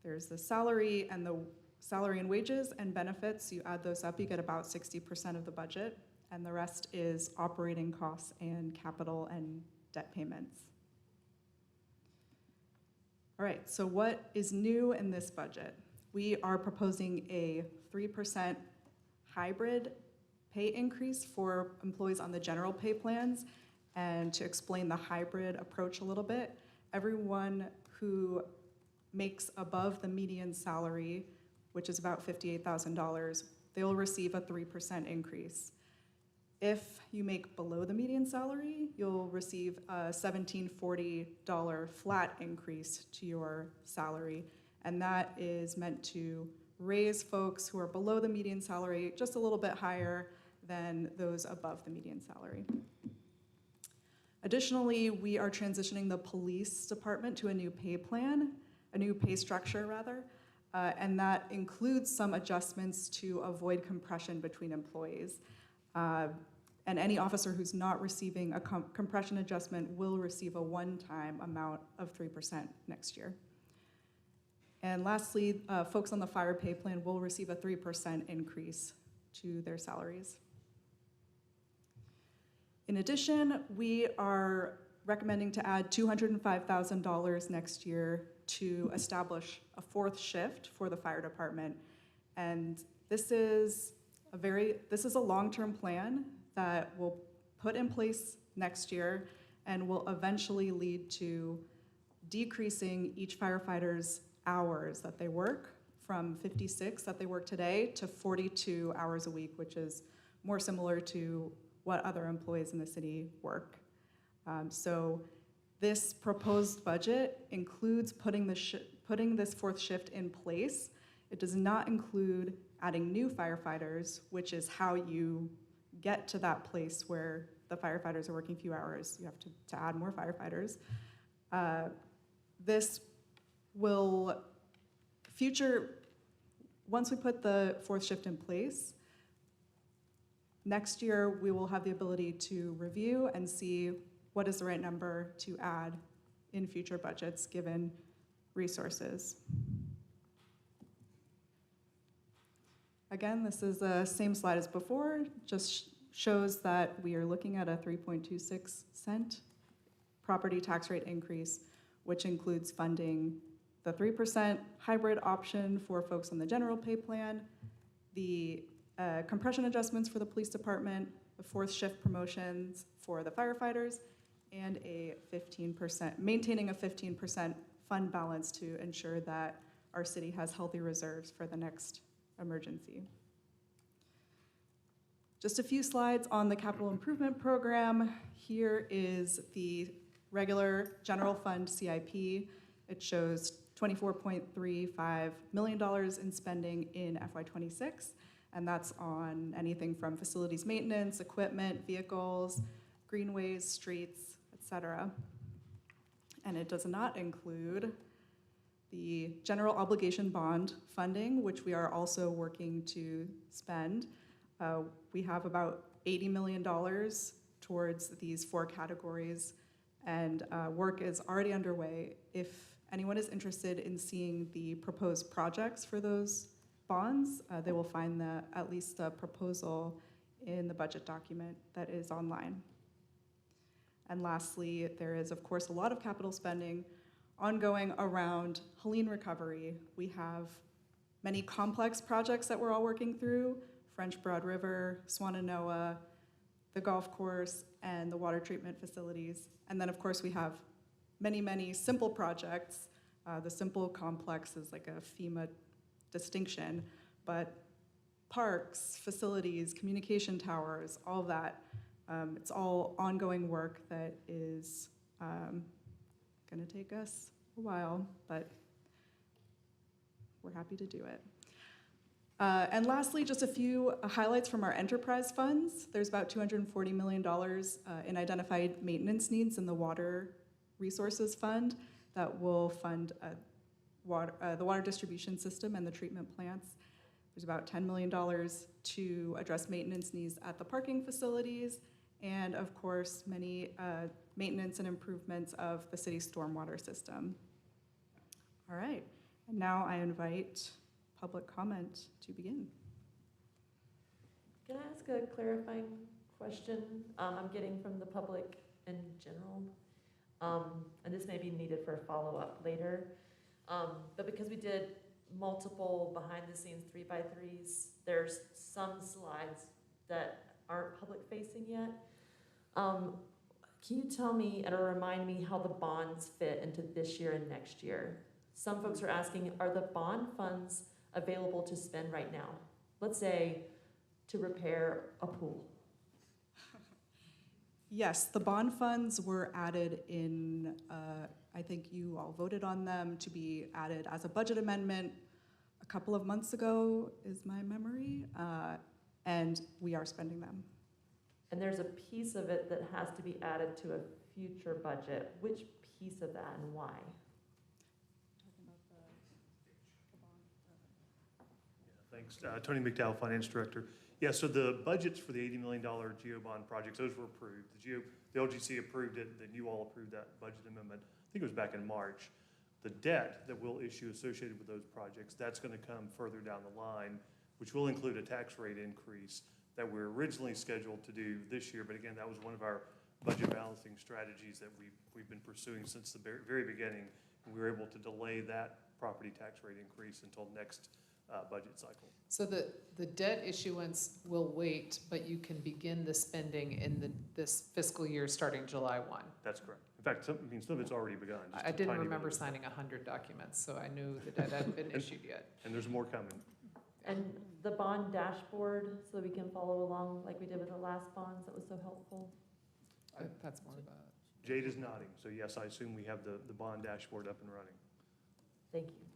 there's the salary and wages and benefits. You add those up, you get about 60% of the budget, and the rest is operating costs and capital and debt payments. All right, so what is new in this budget? We are proposing a 3% hybrid pay increase for employees on the general pay plans. And to explain the hybrid approach a little bit, everyone who makes above the median salary, which is about $58,000, they'll receive a 3% increase. If you make below the median salary, you'll receive a $1,740 flat increase to your salary, and that is meant to raise folks who are below the median salary just a little bit higher than those above the median salary. Additionally, we are transitioning the police department to a new pay plan, a new pay structure rather, and that includes some adjustments to avoid compression between employees. And any officer who's not receiving a compression adjustment will receive a one-time amount of 3% next year. And lastly, folks on the fire pay plan will receive a 3% increase to their salaries. In addition, we are recommending to add $205,000 next year to establish a fourth shift for the fire department. And this is a long-term plan that we'll put in place next year and will eventually lead to decreasing each firefighter's hours that they work from 56 that they work today to 42 hours a week, which is more similar to what other employees in the city work. So this proposed budget includes putting this fourth shift in place. It does not include adding new firefighters, which is how you get to that place where the firefighters are working few hours. You have to add more firefighters. This will once we put the fourth shift in place, next year, we will have the ability to review and see what is the right number to add in future budgets given resources. Again, this is the same slide as before, just shows that we are looking at a 3.26 cent property tax rate increase, which includes funding the 3% hybrid option for folks on the general pay plan, the compression adjustments for the police department, the fourth shift promotions for the firefighters, and maintaining a 15% fund balance to ensure that our city has healthy reserves for the next emergency. Just a few slides on the capital improvement program. Here is the regular general fund CIP. It shows $24.35 million in spending in FY26, and that's on anything from facilities maintenance, equipment, vehicles, greenways, streets, etc. And it does not include the general obligation bond funding, which we are also working to spend. We have about $80 million towards these 4 categories, and work is already underway. If anyone is interested in seeing the proposed projects for those bonds, they will find at least the proposal in the budget document that is online. And lastly, there is, of course, a lot of capital spending ongoing around Helene recovery. We have many complex projects that we're all working through: French Broad River, Swannanoa, the golf course, and the water treatment facilities. And then, of course, we have many, many simple projects. The simple complex is like a FEMA distinction, but parks, facilities, communication towers, all of that, it's all ongoing work that is going to take us a while, but we're happy to do it. And lastly, just a few highlights from our enterprise funds. There's about $240 million in identified maintenance needs in the Water Resources Fund that will fund the water distribution system and the treatment plants. There's about $10 million to address maintenance needs at the parking facilities, and of course, many maintenance and improvements of the city's stormwater system. All right, and now I invite public comment to begin. Can I ask a clarifying question I'm getting from the public in general? And this may be needed for a follow-up later. But because we did multiple behind-the-scenes 3x3s, there's some slides that aren't public-facing yet. Can you tell me or remind me how the bonds fit into this year and next year? Some folks are asking, are the bond funds available to spend right now? Let's say to repair a pool. Yes, the bond funds were added in, I think you all voted on them to be added as a budget amendment a couple of months ago, is my memory, and we are spending them. And there's a piece of it that has to be added to a future budget. Which piece of that and why? Thanks. Tony McDowell, Finance Director. Yeah, so the budgets for the $80 million GEO bond projects, those were approved. The LGC approved it, then you all approved that budget amendment. I think it was back in March. The debt that we'll issue associated with those projects, that's going to come further down the line, which will include a tax rate increase that we're originally scheduled to do this year. But again, that was one of our budget balancing strategies that we've been pursuing since the very beginning. And we were able to delay that property tax rate increase until next budget cycle. So the debt issuance will wait, but you can begin the spending in this fiscal year starting July 1. That's correct. In fact, some of it's already begun. I didn't remember signing 100 documents, so I knew the debt hadn't been issued yet. And there's more coming. And the bond dashboard, so that we can follow along like we did with the last bonds, that was so helpful. That's more about. Jade is nodding, so yes, I assume we have the bond dashboard up and running. Thank you.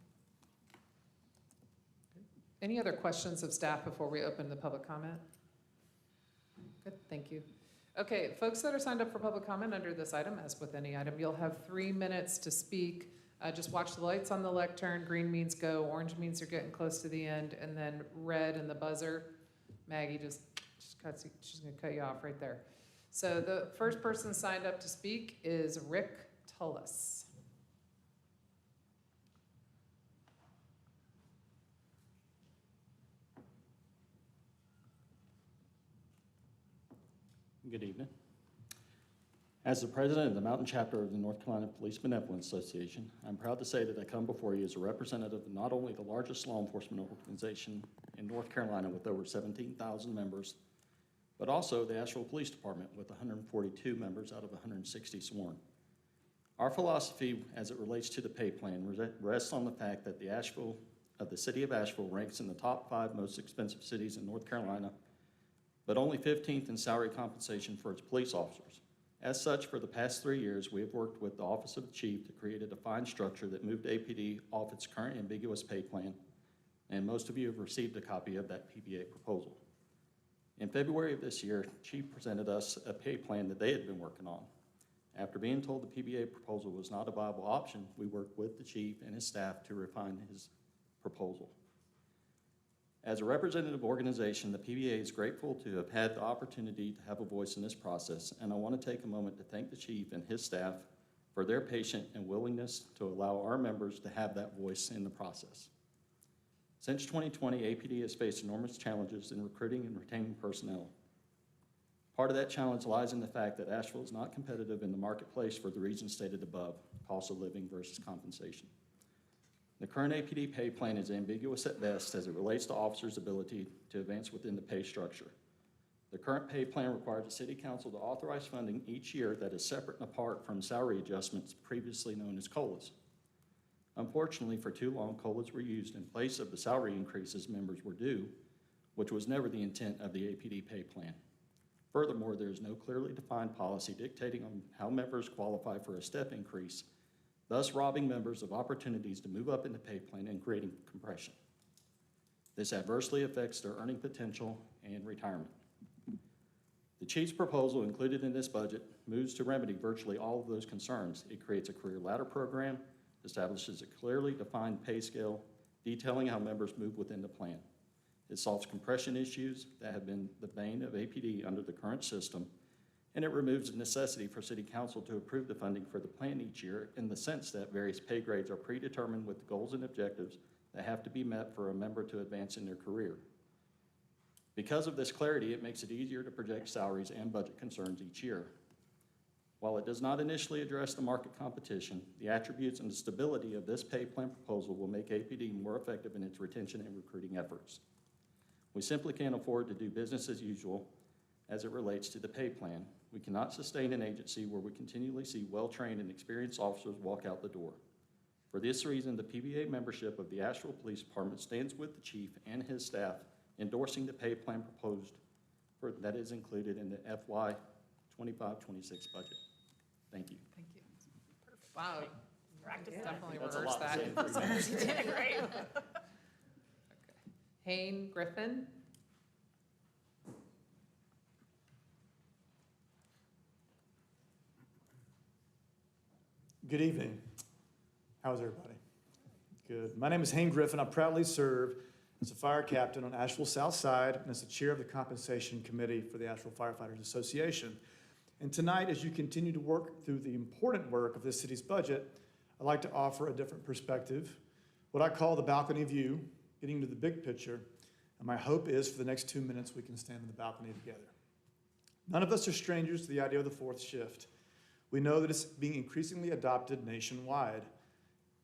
Any other questions of staff before we open the public comment? Good, thank you. Okay, folks that are signed up for public comment under this item, as with any item, you'll have 3 minutes to speak. Just watch the lights on the lectern. Green means go, orange means you're getting close to the end, and then red and the buzzer. Maggie just cuts you, she's gonna cut you off right there. So the first person signed up to speak is Rick Tullis. Good evening. As the president of the Mountain Chapter of the North Carolina Police Benevolent Association, I'm proud to say that I come before you as a representative of not only the largest law enforcement organization in North Carolina with over 17,000 members, but also the Asheville Police Department with 142 members out of 160 sworn. Our philosophy as it relates to the pay plan rests on the fact that the city of Asheville ranks in the top 5 most expensive cities in North Carolina, but only 15th in salary compensation for its police officers. As such, for the past 3 years, we have worked with the Office of the Chief to create a defined structure that moved APD off its current ambiguous pay plan, and most of you have received a copy of that PBA proposal. In February of this year, Chief presented us a pay plan that they had been working on. After being told the PBA proposal was not a viable option, we worked with the Chief and his staff to refine his proposal. As a representative organization, the PBA is grateful to have had the opportunity to have a voice in this process, and I want to take a moment to thank the Chief and his staff for their patience and willingness to allow our members to have that voice in the process. Since 2020, APD has faced enormous challenges in recruiting and retaining personnel. Part of that challenge lies in the fact that Asheville is not competitive in the marketplace for the reasons stated above, cost of living versus compensation. The current APD pay plan is ambiguous at best as it relates to officers' ability to advance within the pay structure. The current pay plan requires the City Council to authorize funding each year that is separate and apart from salary adjustments previously known as COLAs. Unfortunately, for too long, COLAs were used in place of the salary increases members were due, which was never the intent of the APD pay plan. Furthermore, there is no clearly defined policy dictating on how members qualify for a step increase, thus robbing members of opportunities to move up in the pay plan and creating compression. This adversely affects their earning potential and retirement. The Chief's proposal included in this budget moves to remedy virtually all of those concerns. It creates a career ladder program, establishes a clearly defined pay scale, detailing how members move within the plan. It solves compression issues that have been the bane of APD under the current system, and it removes the necessity for City Council to approve the funding for the plan each year in the sense that various pay grades are predetermined with goals and objectives that have to be met for a member to advance in their career. Because of this clarity, it makes it easier to project salaries and budget concerns each year. While it does not initially address the market competition, the attributes and the stability of this pay plan proposal will make APD more effective in its retention and recruiting efforts. We simply can't afford to do business as usual as it relates to the pay plan. We cannot sustain an agency where we continually see well-trained and experienced officers walk out the door. For this reason, the PBA membership of the Asheville Police Department stands with the Chief and his staff endorsing the pay plan proposed that is included in the FY 25-26 budget. Thank you. Thank you. Perfect. Wow. Practice Yeah, definitely That's a reverse lot to that. say in 3 minutes. You did great. Okay. Hayne Griffin. Good evening. How's everybody? Good. My name is Hayne Griffin. I proudly serve as a fire captain on Asheville South Side and as the chair of the compensation committee for the Asheville Firefighters Association. And tonight, as you continue to work through the important work of this city's budget, I'd like to offer a different perspective, what I call the balcony view, getting to the big picture. And my hope is for the next 2 minutes, we can stand in the balcony together. None of us are strangers to the idea of the fourth shift. We know that it's being increasingly adopted nationwide.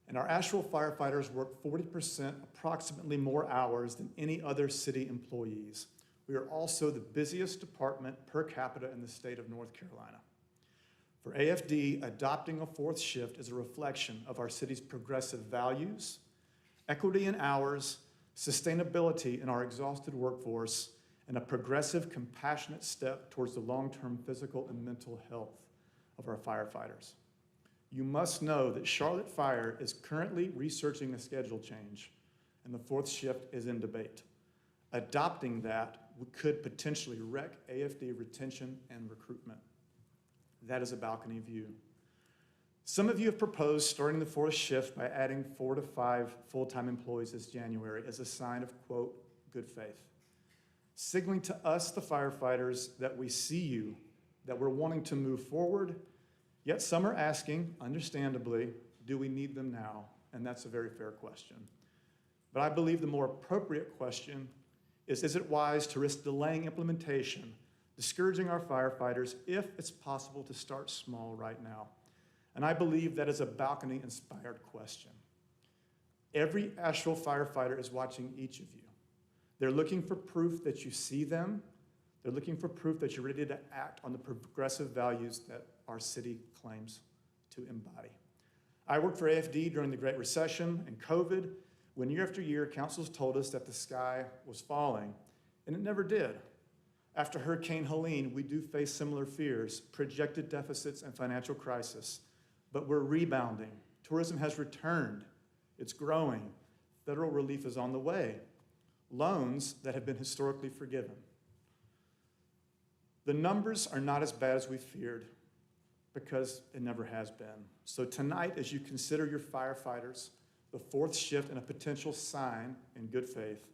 And our Asheville firefighters work 40% approximately more hours than any other city employees. We are also the busiest department per capita in the state of North Carolina. For AFD, adopting a fourth shift is a reflection of our city's progressive values, equity in hours, sustainability in our exhausted workforce, and a progressive, compassionate step towards the long-term physical and mental health of our firefighters. You must know that Charlotte Fire is currently researching a schedule change, and the fourth shift is in debate. Adopting that could potentially wreck AFD retention and recruitment. That is a balcony view. Some of you have proposed starting the fourth shift by adding 4 to 5 full-time employees this January as a sign of, quote, good faith, signaling to us, the firefighters, that we see you, that we're wanting to move forward, yet some are asking, understandably, do we need them now? And that's a very fair question. But I believe the more appropriate question is it wise to risk delaying implementation discouraging our firefighters if it's possible to start small right now. And I believe that is a balcony-inspired question. Every Asheville firefighter is watching each of you. They're looking for proof that you see them. They're looking for proof that you're ready to act on the progressive values that our city claims to embody. I worked for AFD during the Great Recession and COVID, when year after year, councils told us that the sky was falling, and it never did. After Hurricane Helene, we do face similar fears, projected deficits and financial crisis, but we're rebounding. Tourism has returned. It's growing. Federal relief is on the way. Loans that have been historically forgiven. The numbers are not as bad as we feared because it never has been. So tonight, as you consider your firefighters, the fourth shift and a potential sign in good faith,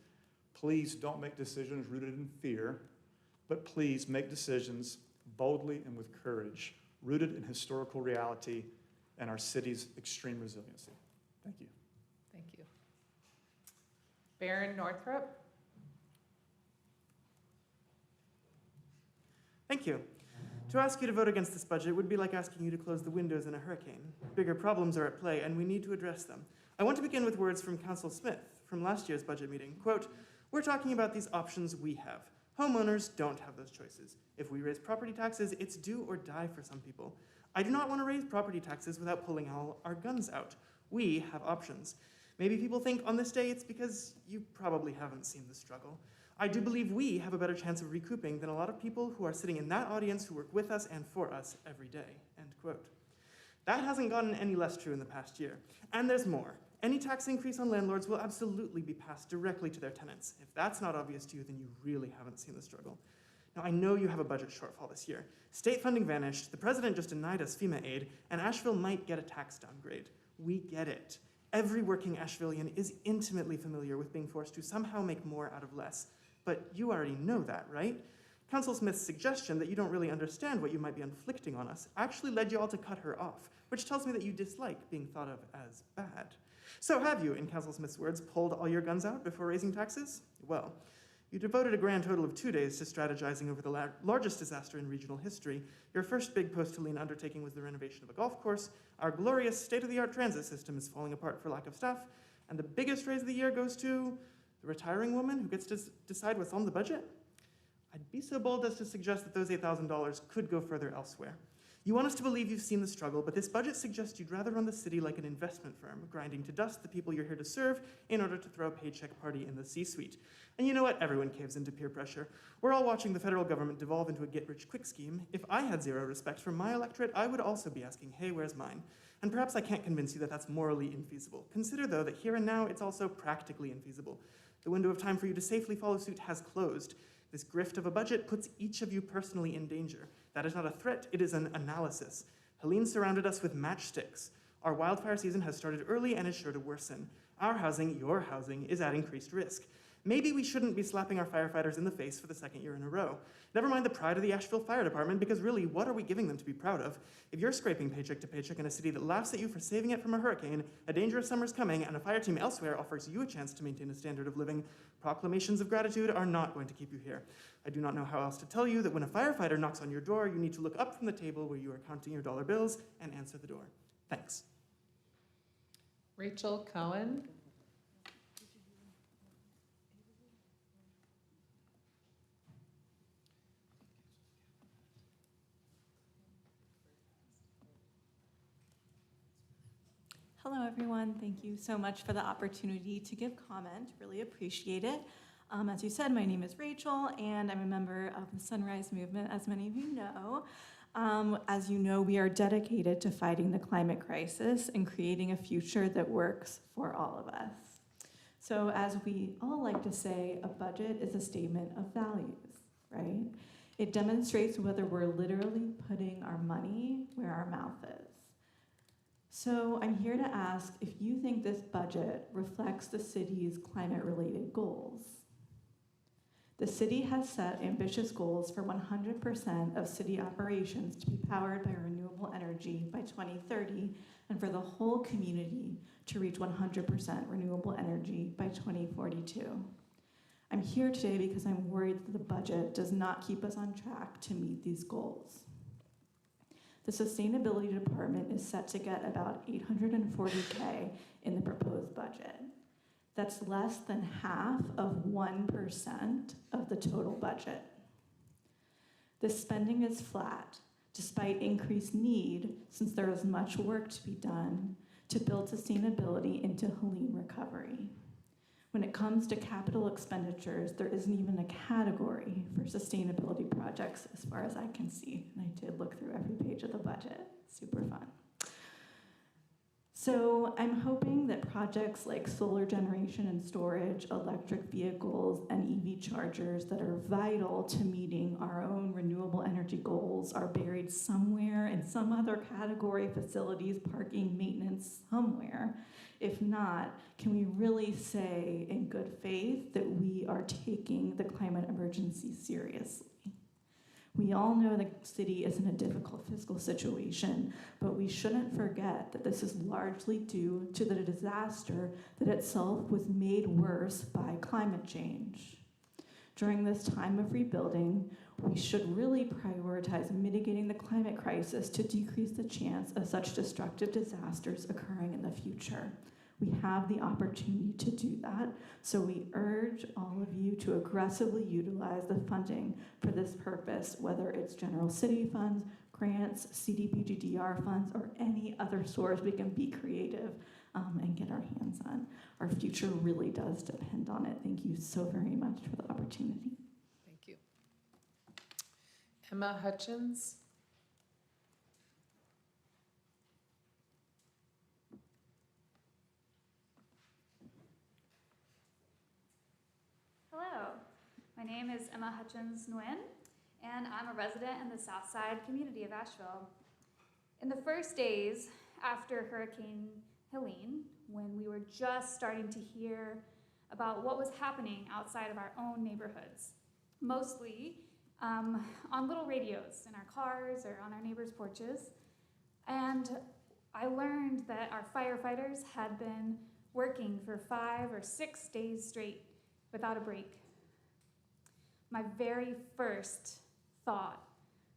please don't make decisions rooted in fear, but please make decisions boldly and with courage, rooted in historical reality and our city's extreme resiliency. Thank you. Thank you. Baron Northrup? Thank you. To ask you to vote against this budget would be like asking you to close the windows in a hurricane. Bigger problems are at play, and we need to address them. I want to begin with words from Council Smith from last year's budget meeting. Quote, "We're talking about these options we have. Homeowners don't have those choices. If we raise property taxes, it's do or die for some people. I do not want to raise property taxes without pulling all our guns out. We have options. Maybe people think on this day it's because you probably haven't seen the struggle. I do believe we have a better chance of recouping than a lot of people who are sitting in that audience who work with us and for us every day." End quote. That hasn't gotten any less true in the past year. And there's more. Any tax increase on landlords will absolutely be passed directly to their tenants. If that's not obvious to you, then you really haven't seen the struggle. Now, I know you have a budget shortfall this year. State funding vanished, the president just denied us FEMA aid, and Asheville might get a tax downgrade. We get it. Every working Ashevillean is intimately familiar with being forced to somehow make more out of less. But you already know that, right? Council Smith's suggestion that you don't really understand what you might be inflicting on us actually led you all to cut her off, which tells me that you dislike being thought of as bad. So have you, in Council Smith's words, pulled all your guns out before raising taxes? Well, you devoted a grand total of 2 days to strategizing over the largest disaster in regional history. Your first big post-Helene undertaking was the renovation of a golf course. Our glorious state-of-the-art transit system is falling apart for lack of staff. And the biggest raise of the year goes to the retiring woman who gets to decide what's on the budget? I'd be so bold as to suggest that those $8,000 could go further elsewhere. You want us to believe you've seen the struggle, but this budget suggests you'd rather run the city like an investment firm, grinding to dust the people you're here to serve in order to throw a paycheck party in the C-suite. And you know what? Everyone caves into peer pressure. We're all watching the federal government devolve into a get-rich-quick scheme. If I had zero respect for my electorate, I would also be asking, hey, where's mine? And perhaps I can't convince you that that's morally infeasible. Consider, though, that here and now, it's also practically infeasible. The window of time for you to safely follow suit has closed. This grift of a budget puts each of you personally in danger. That is not a threat, it is an analysis. Helene surrounded us with matchsticks. Our wildfire season has started early and is sure to worsen. Our housing, your housing, is at increased risk. Maybe we shouldn't be slapping our firefighters in the face for the second year in a row. Never mind the pride of the Asheville Fire Department, because really, what are we giving them to be proud of? If you're scraping paycheck to paycheck in a city that laughs at you for saving it from a hurricane, a dangerous summer's coming, and a fire team elsewhere offers you a chance to maintain a standard of living, proclamations of gratitude are not going to keep you here. I do not know how else to tell you that when a firefighter knocks on your door, you need to look up from the table where you are counting your dollar bills and answer the door. Thanks. Rachel Cohen? Hello, everyone. Thank you so much for the opportunity to give comment. Really appreciate it. As you said, my name is Rachel, and I'm a member of the Sunrise Movement, as many of you know. As you know, we are dedicated to fighting the climate crisis and creating a future that works for all of us. So as we all like to say, a budget is a statement of values, right? It demonstrates whether we're literally putting our money where our mouth is. So I'm here to ask if you think this budget reflects the city's climate-related goals. The city has set ambitious goals for 100% of city operations to be powered by renewable energy by 2030, and for the whole community to reach 100% renewable energy by 2042. I'm I'm here today because I'm worried that the budget does not keep us on track to meet these goals. The sustainability department is set to get about $840K in the proposed budget. That's less than half of 1% of the total budget. The spending is flat, despite increased need, since there is much work to be done to build sustainability into Helene recovery. When it comes to capital expenditures, there isn't even a category for sustainability projects as far as I can see. And I did look through every page of the budget. Super fun. So I'm hoping that projects like solar generation and storage, electric vehicles, and EV chargers that are vital to meeting our own renewable energy goals are buried somewhere in some other category, facilities, parking, maintenance, somewhere. If not, can we really say in good faith that we are taking the climate emergency seriously? We all know the city is in a difficult fiscal situation, but we shouldn't forget that this is largely due to the disaster that itself was made worse by climate change. During this time of rebuilding, we should really prioritize mitigating the climate crisis to decrease the chance of such destructive disasters occurring in the future. We have the opportunity to do that, so we urge all of you to aggressively utilize the funding for this purpose, whether it's general city funds, grants, CDBG-DR funds, or any other source we can be creative and get our hands on. Our future really does depend on it. Thank you so very much for the opportunity. Thank you. Emma Hutchins. Hello, my name is Emma Hutchins Nguyen, and I'm a resident in the Southside community of Asheville. In the first days after Hurricane Helene, when we were just starting to hear about what was happening outside of our own neighborhoods, mostly on little radios in our cars or on our neighbors' porches, and I learned that our firefighters had been working for 5 or 6 days straight without a break. My very first thought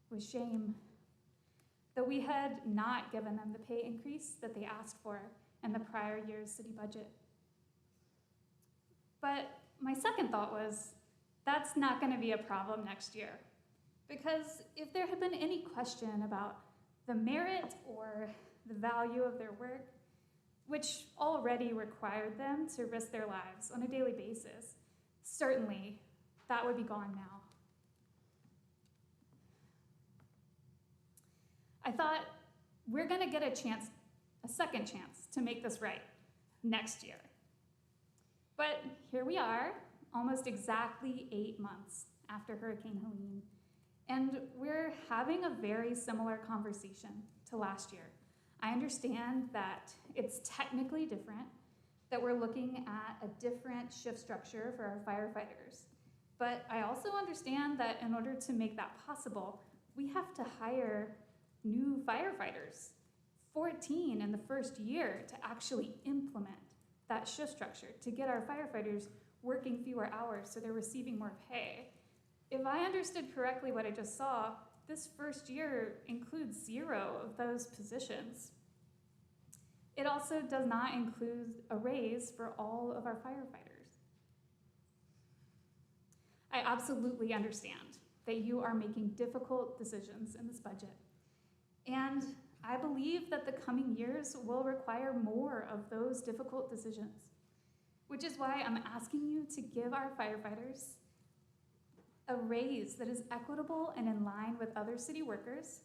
was shame that we had not given them the pay increase that they asked for in the prior year's city budget. But my second thought was, that's not going to be a problem next year. Because if there had been any question about the merit or the value of their work, which already required them to risk their lives on a daily basis, certainly that would be gone now. I thought, we're gonna get a second chance to make this right next year. But here we are, almost exactly 8 months after Hurricane Helene, and we're having a very similar conversation to last year. I understand that it's technically different, that we're looking at a different shift structure for our firefighters. But I also understand that in order to make that possible, we have to hire new firefighters, 14 in the first year, to actually implement that shift structure, to get our firefighters working fewer hours so they're receiving more pay. If I understood correctly what I just saw, this first year includes 0 of those positions. It also does not include a raise for all of our firefighters. I absolutely understand that you are making difficult decisions in this budget. And I believe that the coming years will require more of those difficult decisions, which is why I'm asking you to give our firefighters a raise that is equitable and in line with other city workers,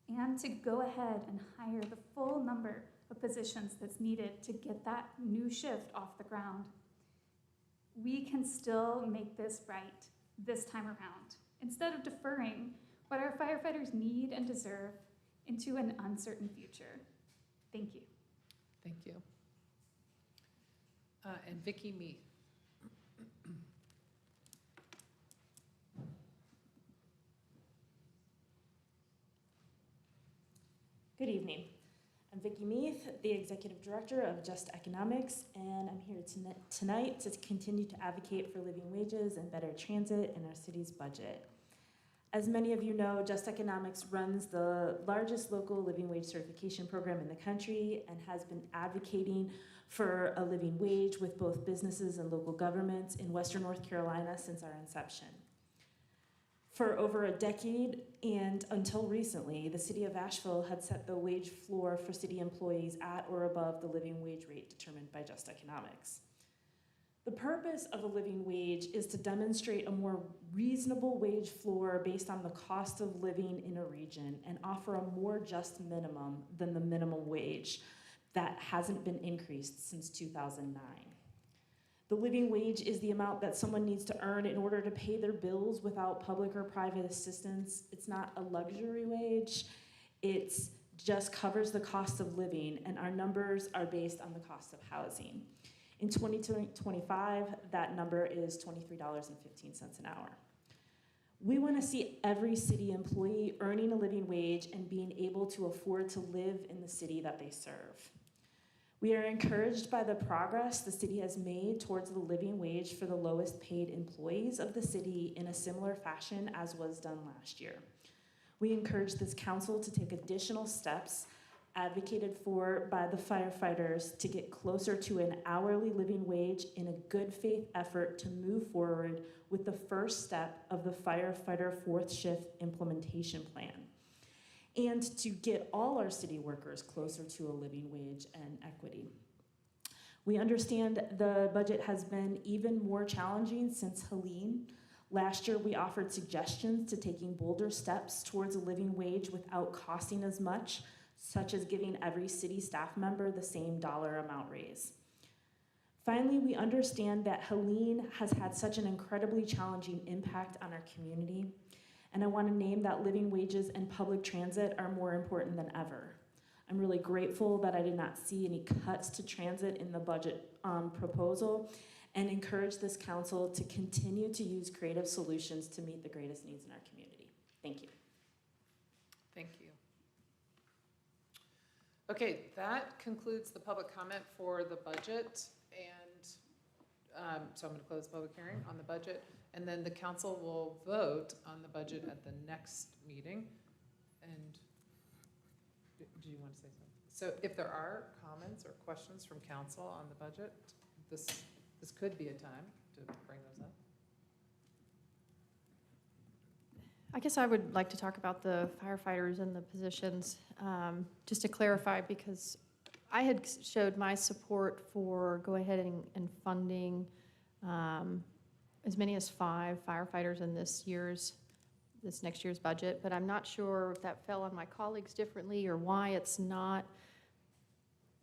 and to go ahead and hire the full number of positions that's needed to get that new shift off the ground. We can still make this right this time around, instead of deferring what our firefighters need and deserve into an uncertain future. Thank you. Thank you. And Vicki Meath. Good evening. I'm Vicki Meath, the Executive Director of Just Economics, and I'm here tonight to continue to advocate for living wages and better transit in our city's budget. As many of you know, Just Economics runs the largest local living wage certification program in the country and has been advocating for a living wage with both businesses and local governments in Western North Carolina since our inception. For over a decade and until recently, the city of Asheville had set the wage floor for city employees at or above the living wage rate determined by Just Economics. The purpose of a living wage is to demonstrate a more reasonable wage floor based on the cost of living in a region and offer a more just minimum than the minimum wage that hasn't been increased since 2009. The living wage is the amount that someone needs to earn in order to pay their bills without public or private assistance. It's not a luxury wage. It just covers the cost of living, and our numbers are based on the cost of housing. In 2025, that number is $23.15 an hour. We want to see every city employee earning a living wage and being able to afford to live in the city that they serve. We are encouraged by the progress the city has made towards the living wage for the lowest paid employees of the city in a similar fashion as was done last year. We encourage this council to take additional steps advocated for by the firefighters to get closer to an hourly living wage in a good faith effort to move forward with the first step of the firefighter fourth shift implementation plan, and to get all our city workers closer to a living wage and equity. We understand the budget has been even more challenging since Helene. Last year, we offered suggestions to taking bolder steps towards a living wage without costing as much, such as giving every city staff member the same dollar amount raise. Finally, we understand that Helene has had such an incredibly challenging impact on our community, and I want to name that living wages and public transit are more important than ever. I'm really grateful that I did not see any cuts to transit in the budget proposal, and encourage this council to continue to use creative solutions to meet the greatest needs in our community. Thank you. Thank you. Okay, that concludes the public comment for the budget, and so I'm going to close the public hearing on the budget. And then the council will vote on the budget at the next meeting. And do you want to say something? So if there are comments or questions from council on the budget, this could be a time to bring those up. I guess I would like to talk about the firefighters and the positions, just to clarify, because I had showed my support for go ahead and funding as many as 5 firefighters in this next year's budget, but I'm not sure if that fell on my colleagues differently or why it's not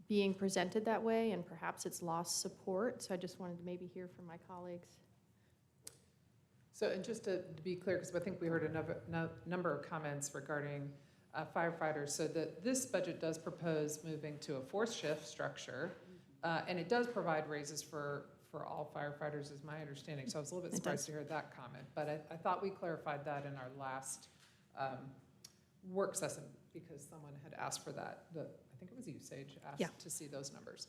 being presented that way, and perhaps it's lost support. So I just wanted to maybe hear from my colleagues. So, and just to be clear, because I think we heard a number of comments regarding firefighters, so that this budget does propose moving to a fourth shift structure, and it does provide raises for all firefighters, is my understanding. So I was a little bit surprised to hear that comment, but I thought we clarified that in our last work session, because someone had asked for that. I think it was you, Sage, asked to see those numbers.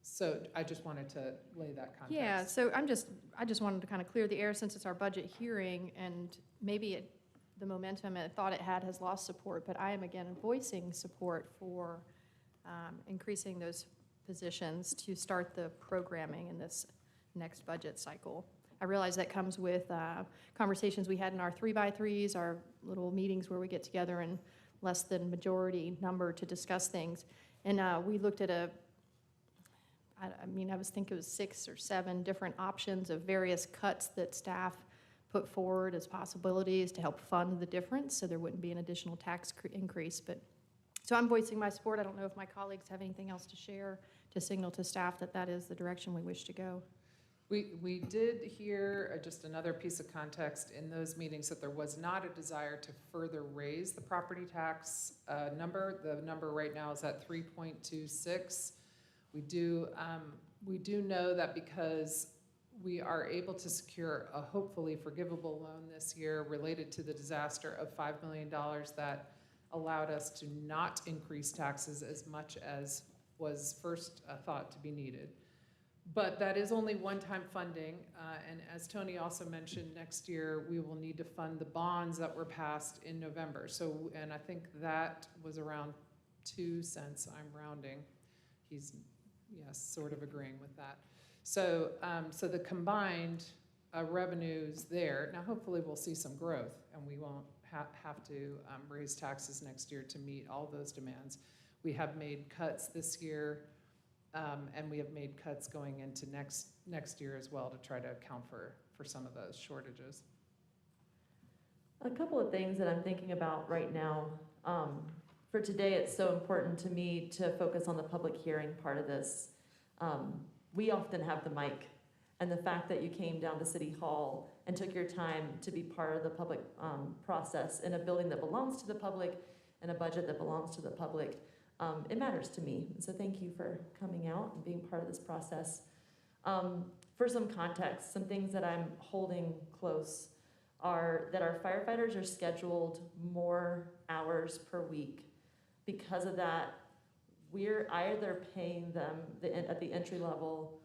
So I just wanted to lay that context. Yeah, so I just wanted to kind of clear the air since it's our budget hearing, and maybe the momentum I thought it had has lost support, but I am again voicing support for increasing those positions to start the programming in this next budget cycle. I realize that comes with conversations we had in our 3x3s, our little meetings where we get together in less than majority number to discuss things. And we looked at I was thinking it was 6 or 7 different options of various cuts that staff put forward as possibilities to help fund the difference, so there wouldn't be an additional tax increase. But so I'm voicing my support. I don't know if my colleagues have anything else to share to signal to staff that that is the direction we wish to go. We did hear just another piece of context in those meetings that there was not a desire to further raise the property tax number. The number right now is at 3.26. We do know that because we are able to secure a hopefully forgivable loan this year related to the disaster of $5 million, that allowed us to not increase taxes as much as was first thought to be needed. But that is only one-time funding, and as Tony also mentioned, next year we will need to fund the bonds that were passed in November. So, and I think that was around 2 cents, I'm rounding. He's, yes, sort of agreeing with that. So, so the combined revenues there, now hopefully we'll see some growth and we won't have to raise taxes next year to meet all those demands. We have made cuts this year, and we have made cuts going into next year as well to try to account for some of those shortages. A couple of things that I'm thinking about right now. For today, it's so important to me to focus on the public hearing part of this. We often have the mic, and the fact that you came down to City Hall and took your time to be part of the public process in a building that belongs to the public and a budget that belongs to the public, it matters to me. And so thank you for coming out and being part of this process. For some context, some things that I'm holding close are that our firefighters are scheduled more hours per week. Because of that, we're either paying them at the entry level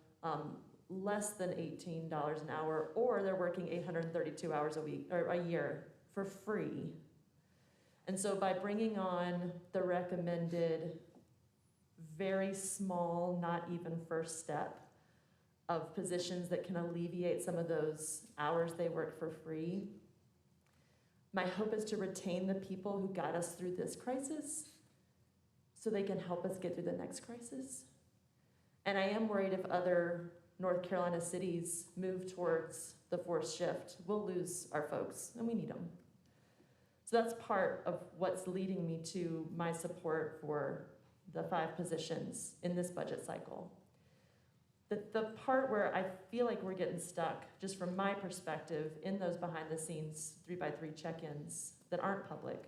less than $18 an hour, or they're working 832 hours a week or a year for free. And so by bringing on the recommended very small, not even first step of positions that can alleviate some of those hours they work for free, my hope is to retain the people who got us through this crisis so they can help us get through the next crisis. And I am worried if other North Carolina cities move towards the forced shift, we'll lose our folks, and we need them. So that's part of what's leading me to my support for the 5 positions in this budget cycle. The part where I feel like we're getting stuck, just from my perspective, in those behind-the-scenes 3x3 check-ins that aren't public,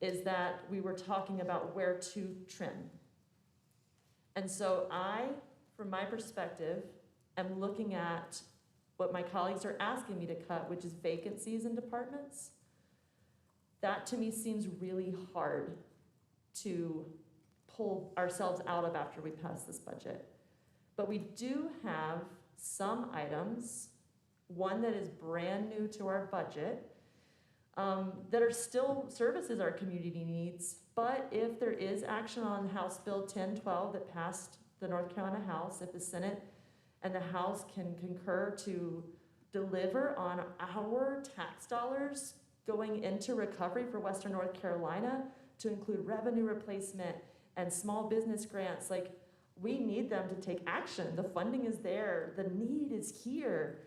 is that we were talking about where to trim. And so I, from my perspective, am looking at what my colleagues are asking me to cut, which is vacancies in departments. That to me seems really hard to pull ourselves out of after we pass this budget. But we do have some items, one that is brand new to our budget, that are still services our community needs, but if there is action on House Bill 1012 that passed the North Carolina House, if the Senate and the House can concur to deliver on our tax dollars going into recovery for Western North Carolina to include revenue replacement and small business grants, like, we need them to take action. The funding is there, the need is here.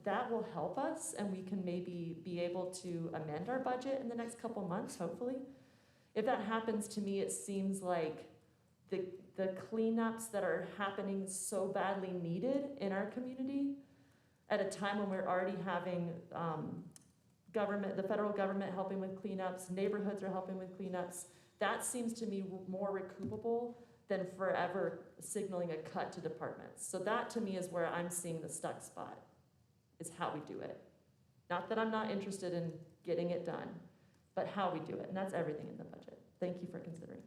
That will help us, and we can maybe be able to amend our budget in the next couple months, hopefully. If that happens, to me, it seems like the cleanups that are happening so badly needed in our community at a time when we're already having the federal government helping with cleanups, neighborhoods are helping with cleanups, that seems to me more recoupable than forever signaling a cut to departments. So that to me is where I'm seeing the stuck spot, is how we do it. Not that I'm not interested in getting it done, but how we do it, and that's everything in the budget. Thank you for considering.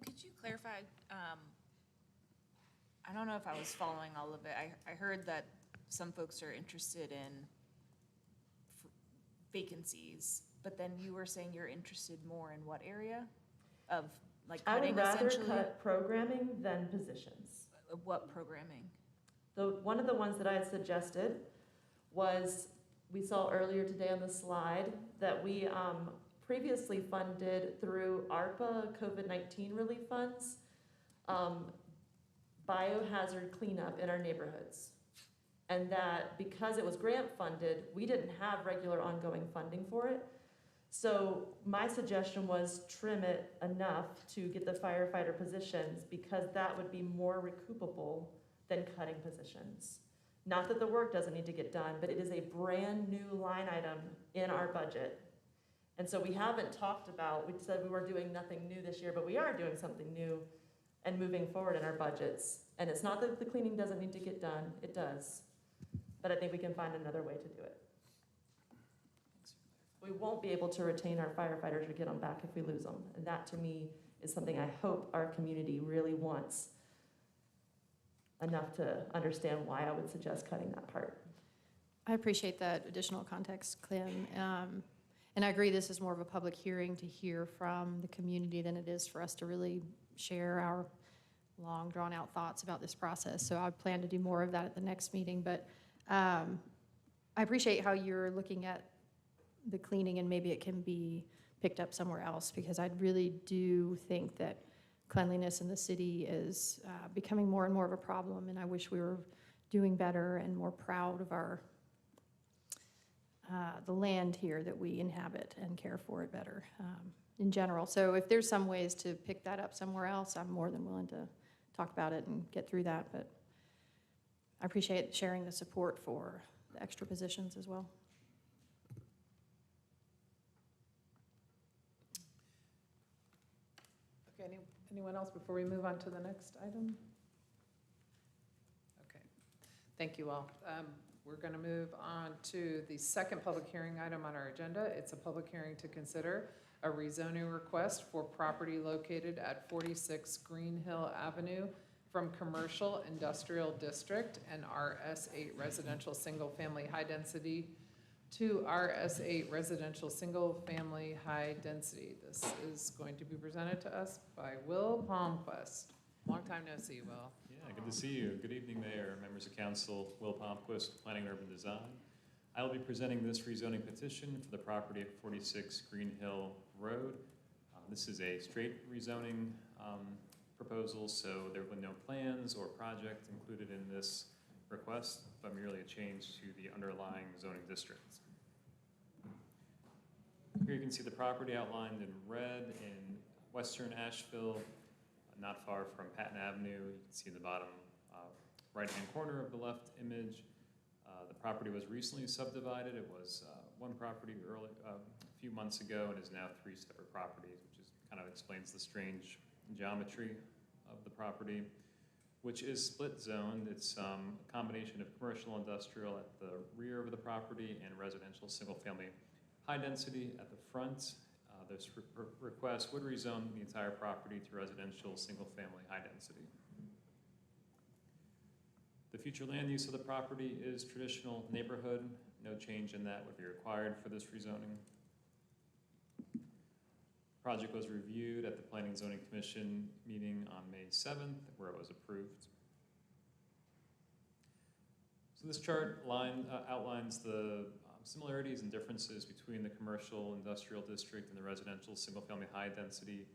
Could you clarify, I don't know if I was following all of it. I heard that some folks are interested in vacancies, but then you were saying you're interested more in what area of, like, cutting essentially? I would rather cut programming than positions. What programming? One of the ones that I had suggested was, we saw earlier today on the slide that we previously funded through ARPA COVID-19 relief funds, biohazard cleanup in our neighborhoods. And that because it was grant funded, we didn't have regular ongoing funding for it. So my suggestion was trim it enough to get the firefighter positions, because that would be more recoupable than cutting positions. Not that the work doesn't need to get done, but it is a brand new line item in our budget. And so we haven't talked about, we said we were doing nothing new this year, but we are doing something new and moving forward in our budgets. And it's not that the cleaning doesn't need to get done, it does. But I think we can find another way to do it. Thanks for clarifying. We won't be able to retain our firefighters or get them back if we lose them. And that, to me, is something I hope our community really wants enough to understand why I would suggest cutting that part. I appreciate that additional context, Clem. And I agree this is more of a public hearing to hear from the community than it is for us to really share our long drawn-out thoughts about this process. So I plan to do more of that at the next meeting. But I appreciate how you're looking at the cleaning and maybe it can be picked up somewhere else, because I really do think that cleanliness in the city is becoming more and more of a problem, and I wish we were doing better and more proud of our the land here that we inhabit and care for it better in general. So if there's some ways to pick that up somewhere else, I'm more than willing to talk about it and get through that, but I appreciate sharing the support for the extra positions as well. Okay, anyone else before we move on to the next item? Okay, thank you all. We're going to move on to the second public hearing item on our agenda. It's a public hearing to consider a rezoning request for property located at 46 Green Hill Avenue from Commercial Industrial District and RS8 Residential Single Family High Density to RS8 Residential Single Family High Density. This is going to be presented to us by Will Palmquist. Long time no see, Will. Yeah, good to see you. Good evening, Mayor, members of council. Will Palmquist, Planning and Urban Design. I will be presenting this rezoning petition for the property at 46 Green Hill Road. This is a straight rezoning proposal, so there have been no plans or project included in this request, but merely a change to the underlying zoning district. Here you can see the property outlined in red in western Asheville, not far from Patton Avenue. You can see the bottom right-hand corner of the left image. The property was recently subdivided. It was one property a few months ago and is now 3 separate properties, which is, kind of explains the strange geometry of the property, which is split zoned. It's a combination of commercial industrial at the rear of the property and residential single-family high density at the front. This request would rezone the entire property to residential single-family high density. The future land use of the property is traditional neighborhood. No change in that would be required for this rezoning. The project was reviewed at the Planning and Zoning Commission meeting on May 7th, where it was approved. So this chart outlines the similarities and differences between the commercial industrial district and the residential single-family high-density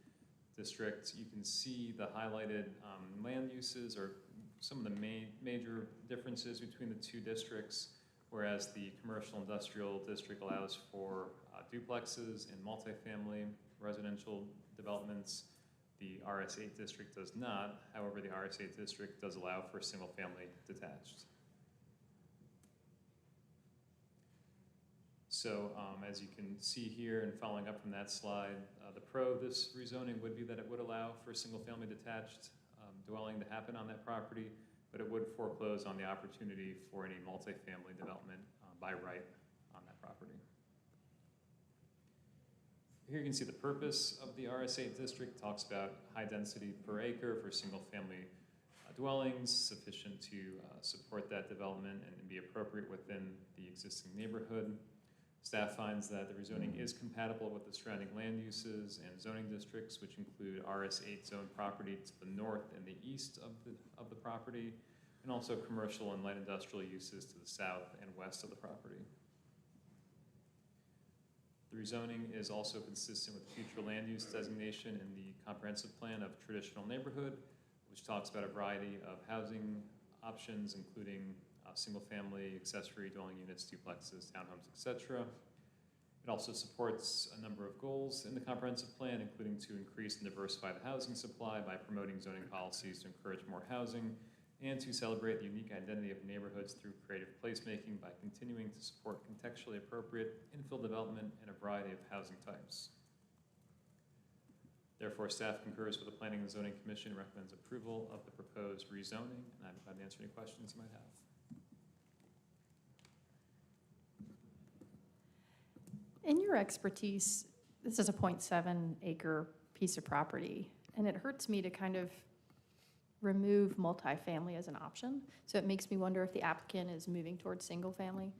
district. You can see the highlighted land uses or some of the major differences between the two districts, whereas the commercial industrial district allows for duplexes and multifamily residential developments. The RS8 district does not. However, the RS8 district does allow for single-family detached. So as you can see here and following up from that slide, the pro of this rezoning would be that it would allow for single-family detached dwelling to happen on that property, but it would foreclose on the opportunity for any multifamily development by right on that property. Here you can see the purpose of the RS8 district. Talks about high density per acre for single-family dwellings, sufficient to support that development and be appropriate within the existing neighborhood. Staff finds that the rezoning is compatible with the surrounding land uses and zoning districts, which include RS8 zone property to the north and the east of the property, and also commercial and light industrial uses to the south and west of the property. The rezoning is also consistent with the future land use designation in the comprehensive plan of traditional neighborhood, which talks about a variety of housing options, including single-family, accessory dwelling units, duplexes, townhomes, etc. It also supports a number of goals in the comprehensive plan, including to increase and diversify the housing supply by promoting zoning policies to encourage more housing, and to celebrate the unique identity of neighborhoods through creative placemaking by continuing to support contextually appropriate infill development in a variety of housing types. Therefore, staff concurs with the Planning and Zoning Commission and recommends approval of the proposed rezoning, and I'm glad to answer any questions you might have. In your expertise, this is a 0.7 acre piece of property, and it hurts me to kind of remove multifamily as an option. So it makes me wonder if the applicant is moving towards single family.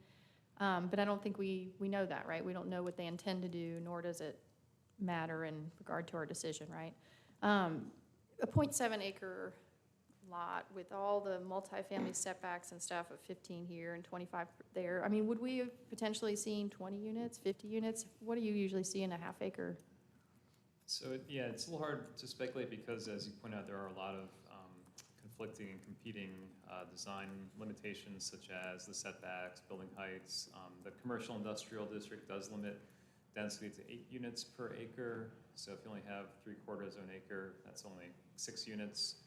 But I don't think we know that, right? We don't know what they intend to do, nor does it matter in regard to our decision, right? A 0.7 acre lot with all the multifamily setbacks and stuff of 15 here and 25 there. I mean, would we have potentially seen 20 units, 50 units? What do you usually see in a half acre? So, yeah, it's a little hard to speculate because, as you point out, there are a lot of conflicting and competing design limitations, such as the setbacks, building heights. The commercial industrial district does limit density to 8 units per acre. So if you only have 3/4 of an acre, that's only 6 units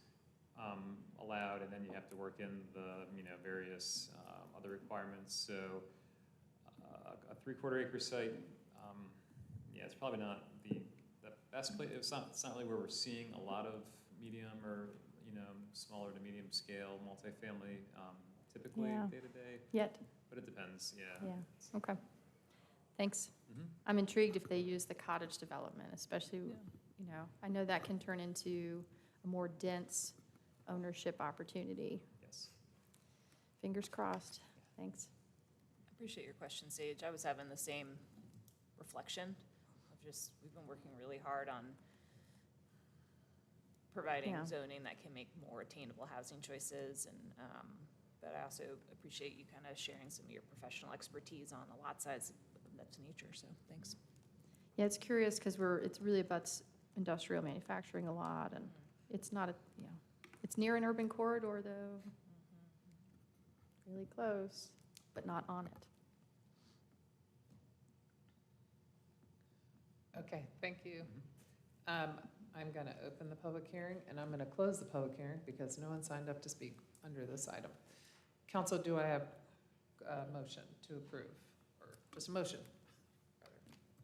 allowed, and then you have to work in the various other requirements. So a 3/4 acre site, yeah, it's probably not the best place. It's not really where we're seeing a lot of medium or smaller to medium scale multifamily typically day to day. Yet. But it depends. Yeah. Yeah. Okay. Thanks. Mm-hmm. I'm intrigued if they use the cottage development, especially, I know that can turn into a more dense ownership opportunity. Yes. Fingers crossed. Thanks. I appreciate your question, Sage. I was having the same reflection of we've been working really hard on providing zoning that can make more attainable housing choices, and but I also appreciate you kind of sharing some of your professional expertise on the lot size of that nature, so thanks. Yeah, it's curious because it's really about industrial manufacturing a lot, and it's not it's near an urban corridor though, really close, but not on it. Okay, thank you. I'm going to open the public hearing, and I'm going to close the public hearing because no one signed up to speak under this item. Council, do I have a motion to approve, or just a motion?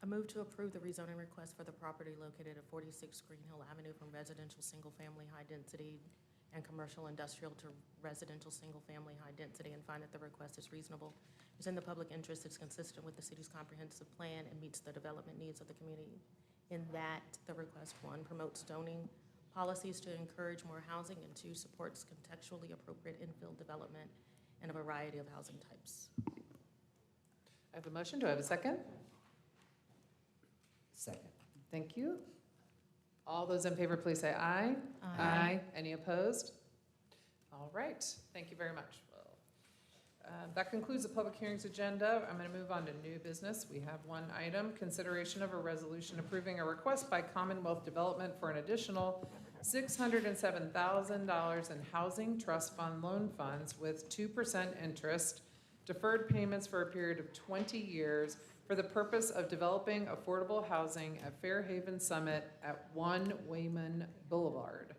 I move to approve the rezoning request for the property located at 46 Green Hill Avenue from residential single-family high-density and commercial industrial to residential single-family high-density, and find that the request is reasonable. It's in the public interest, it's consistent with the city's comprehensive plan, and meets the development needs of the community. In that, the request, 1, promotes zoning policies to encourage more housing, and 2, supports contextually appropriate infill development and a variety of housing types. I have a motion. Do I have a second? Second. Thank you. All those in favor, please say aye. Aye. Any opposed? All right. Thank you very much. That concludes the public hearings agenda. I'm going to move on to new business. We have one item, consideration of a resolution approving a request by Commonwealth Development for an additional $607,000 in housing trust fund loan funds with 2% interest, deferred payments for a period of 20 years for the purpose of developing affordable housing at Fairhaven Summit at 1 Wayman Boulevard.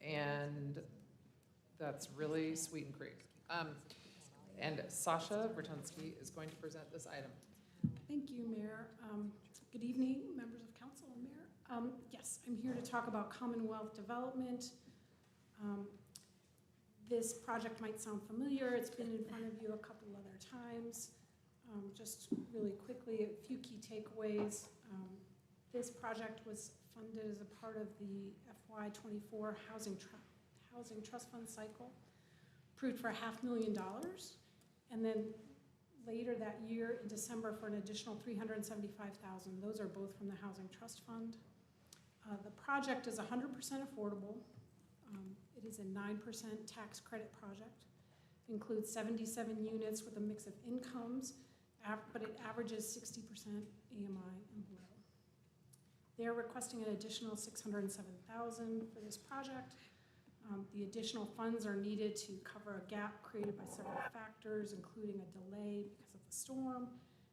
And that's really Sweeten Creek. And Sasha Bertunsky is going to present this item. Thank you, Mayor. Good evening, members of council and Mayor. Yes, I'm here to talk about Commonwealth Development. This project might sound familiar. It's been in front of you a couple other times. Just really quickly, a few key takeaways. This project was funded as a part of the FY24 Housing Trust Fund cycle, approved for $500,000. And then later that year, in December, for an additional $375,000. Those are both from the Housing Trust Fund. The project is 100% affordable. It is a 9% tax credit project. It includes 77 units with a mix of incomes, but it averages 60% AMI and below. They're requesting an additional $607,000 for this project. The additional funds are needed to cover a gap created by several factors, including a delay because of the storm,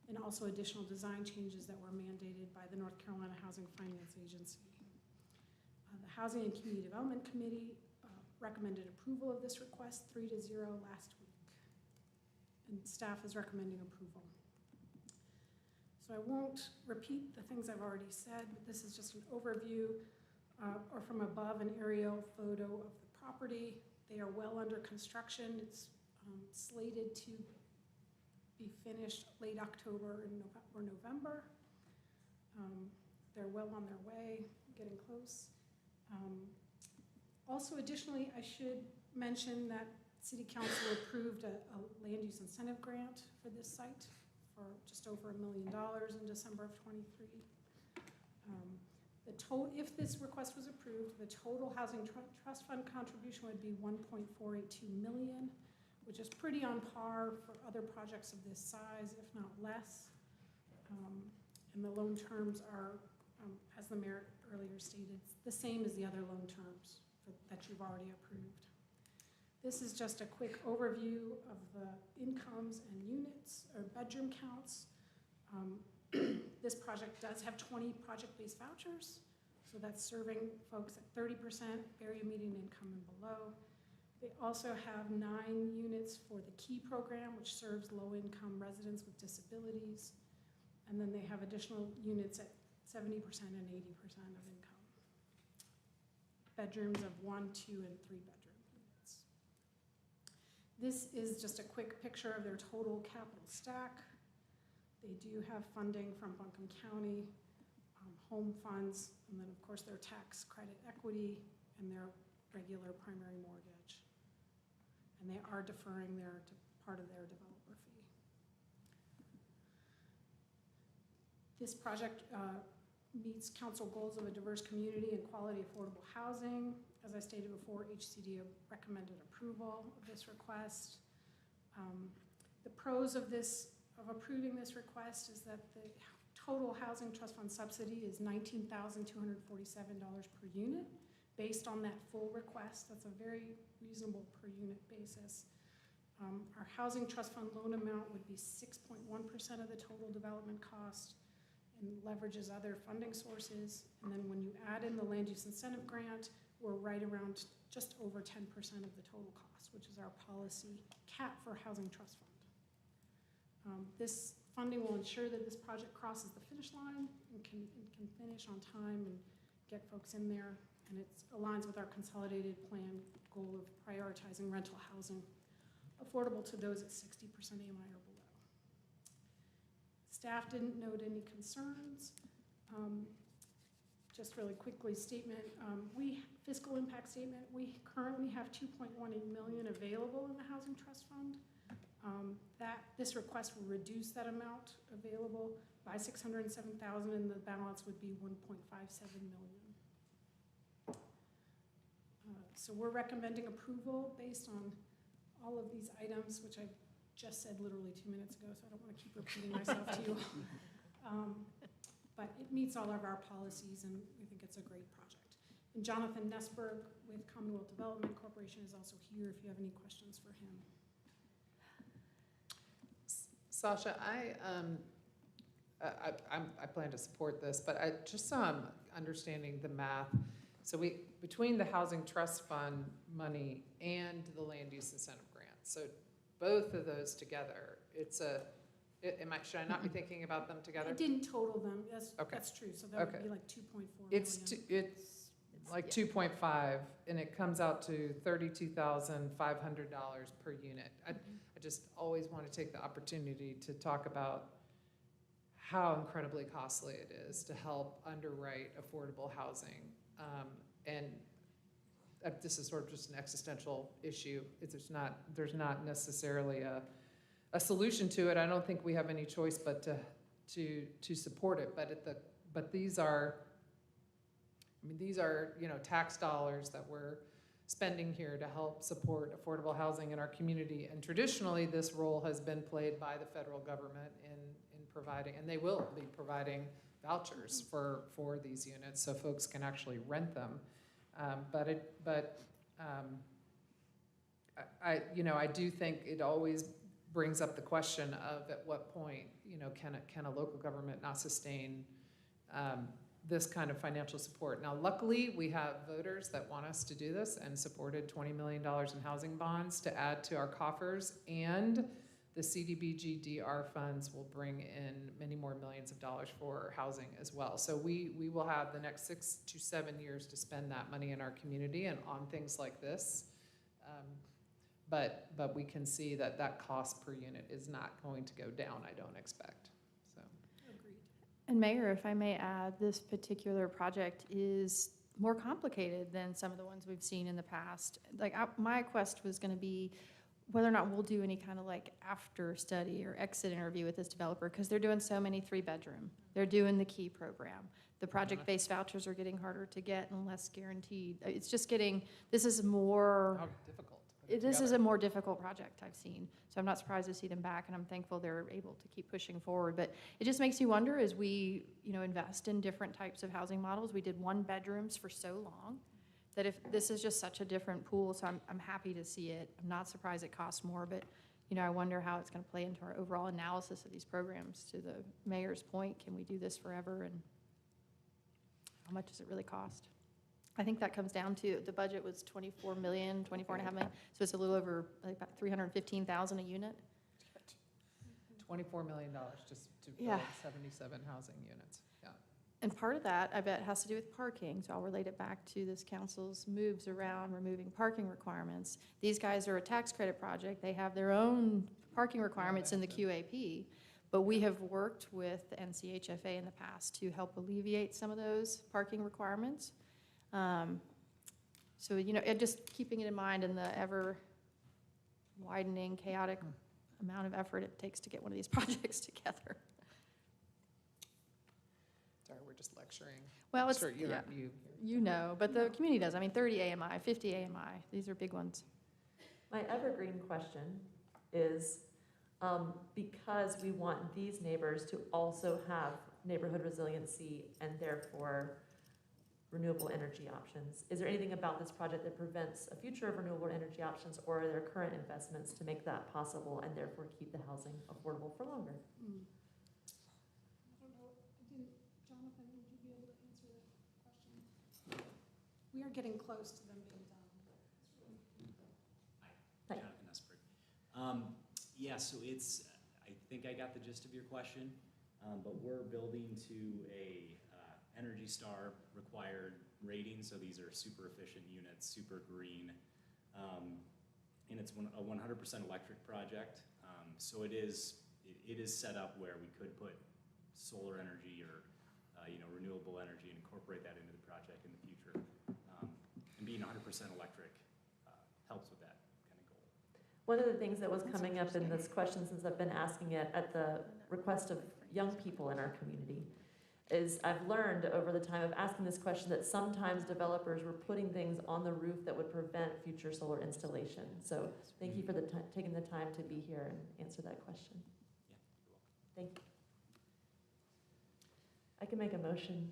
and also additional design changes that were mandated by the North Carolina Housing Finance Agency. The Housing and Community Development Committee recommended approval of this request 3-0 last week, and staff is recommending approval. So I won't repeat the things I've already said, but this is just an overview or from above an aerial photo of the property. They are well under construction. It's slated to be finished late October or November. they're well on their way, getting close. Also additionally, I should mention that City Council approved a land use incentive grant for this site for just over $1 million in December of '23. If this request was approved, the total housing trust fund contribution would be $1.482 million, which is pretty on par for other projects of this size, if not less. And the loan terms are, as the mayor earlier stated, the same as the other loan terms that you've already approved. This is just a quick overview of the incomes and units or bedroom counts. This project does have 20 project-based vouchers, so that's serving folks at 30% area median income and below. They also have 9 units for the KEY program, which serves low-income residents with disabilities. And then they have additional units at 70% and 80% of income. Bedrooms of 1, 2, and 3 bedroom units. This is just a quick picture of their total capital stack. They do have funding from Buncombe County, home funds, and then of course their tax credit equity and their regular primary mortgage. And they are deferring part of their developer fee. This project meets council goals of a diverse community and quality affordable housing. As I stated before, HCD recommended approval of this request. The pros of approving this request is that the total housing trust fund subsidy is $19,247 per unit based on that full request. That's a very reasonable per unit basis. Our housing trust fund loan amount would be 6.1% of the total development cost and leverages other funding sources. And then when you add in the land use incentive grant, we're right around just over 10% of the total cost, which is our policy cap for housing trust fund. This funding will ensure that this project crosses the finish line and can finish on time and get folks in there. And it aligns with our consolidated plan goal of prioritizing rental housing affordable to those at 60% AMI or below. Staff didn't note any concerns. Just really quickly, fiscal impact statement, we currently have $2.18 million available in the Housing Trust Fund. This request will reduce that amount available by $607,000, and the balance would be $1.57 million. So we're recommending approval based on all of these items, which I just said literally 2 minutes ago, so I don't want to keep repeating myself to you. But it meets all of our policies, and we think it's a great project. And Jonathan Nesberg with Commonwealth Development Corporation is also here if you have any questions for him. Sasha, I plan to support this, but I just understanding the math. So between the Housing Trust Fund money and the Land Use Incentive Grant, so both of those together, should I not be thinking about them together? I didn't total them. Okay. That's true. So that would be like 2.4 million. It's like 2.5, and it comes out to $32,500 per unit. I just always want to take the opportunity to talk about how incredibly costly it is to help underwrite affordable housing. And this is sort of just an existential issue. There's not necessarily a solution to it. I don't think we have any choice but to support it. But these are tax dollars that we're spending here to help support affordable housing in our community. And traditionally, this role has been played by the federal government in providing, and they will be providing vouchers for these units so folks can actually rent them. I do think it always brings up the question of at what point, can a local government not sustain this kind of financial support? Now, luckily, we have voters that want us to do this and supported $20 million in housing bonds to add to our coffers, and the CDBG-DR funds will bring in many more millions of dollars for housing as well. So we will have the next 6 to 7 years to spend that money in our community and on things like this. But we can see that cost per unit is not going to go down, I don't expect. So. Agreed. And Mayor, if I may add, this particular project is more complicated than some of the ones we've seen in the past. Like, my quest was gonna be whether or not we'll do any kind of like after study or exit interview with this developer, because they're doing so many 3-bedroom. They're doing the key program. The project-based vouchers are getting harder to get and less guaranteed. It's just getting, this is more. How difficult. This is a more difficult project I've seen, so I'm not surprised to see them back, and I'm thankful they're able to keep pushing forward. But it just makes you wonder, as we, invest in different types of housing models. We did 1-bedrooms for so long, that if this is just such a different pool, so I'm happy to see it. I'm not surprised it costs more, but I wonder how it's going to play into our overall analysis of these programs. To the mayor's point, can we do this forever, and how much does it really cost? I think that comes down to, the budget was 24 million, 24.5 million, so it's a little over like about 315,000 a unit. $24 million just to build Yeah. 77 housing units. Yeah. And part of that, I bet, has to do with parking, so I'll relate it back to this council's moves around removing parking requirements. These guys are a tax credit project. They have their own parking requirements in the QAP, but we have worked with the NCHFA in the past to help alleviate some of those parking requirements. So, just keeping it in mind, and the ever widening, chaotic amount of effort it takes to get one of these projects together. Sorry, we're just lecturing. Well, it's, Sure, yeah, you. but the community does. I mean, 30 AMI, 50 AMI, these are big ones. My evergreen question is, because we want these neighbors to also have neighborhood resiliency and therefore renewable energy options, is there anything about this project that prevents a future of renewable energy options, or are there current investments to make that possible and therefore keep the housing affordable for longer? I don't know, Jonathan, would you be able to answer that question? We are getting close to them being done. Hi, Jonathan Esberg. Yeah, so I think I got the gist of your question, but we're building to a Energy Star required rating, so these are super efficient units, super green, and it's a 100% electric project. So it is set up where we could put solar energy or renewable energy and incorporate that into the project in the future. And being 100% electric helps with that kind of goal. One of the things that was coming up in this question, since I've been asking it at the request of young people in our community, is I've learned over the time of asking this question that sometimes developers were putting things on the roof that would prevent future solar installation. So thank you for taking the time to be here and answer that question. Yeah, you're welcome. Thank you. I can make a motion.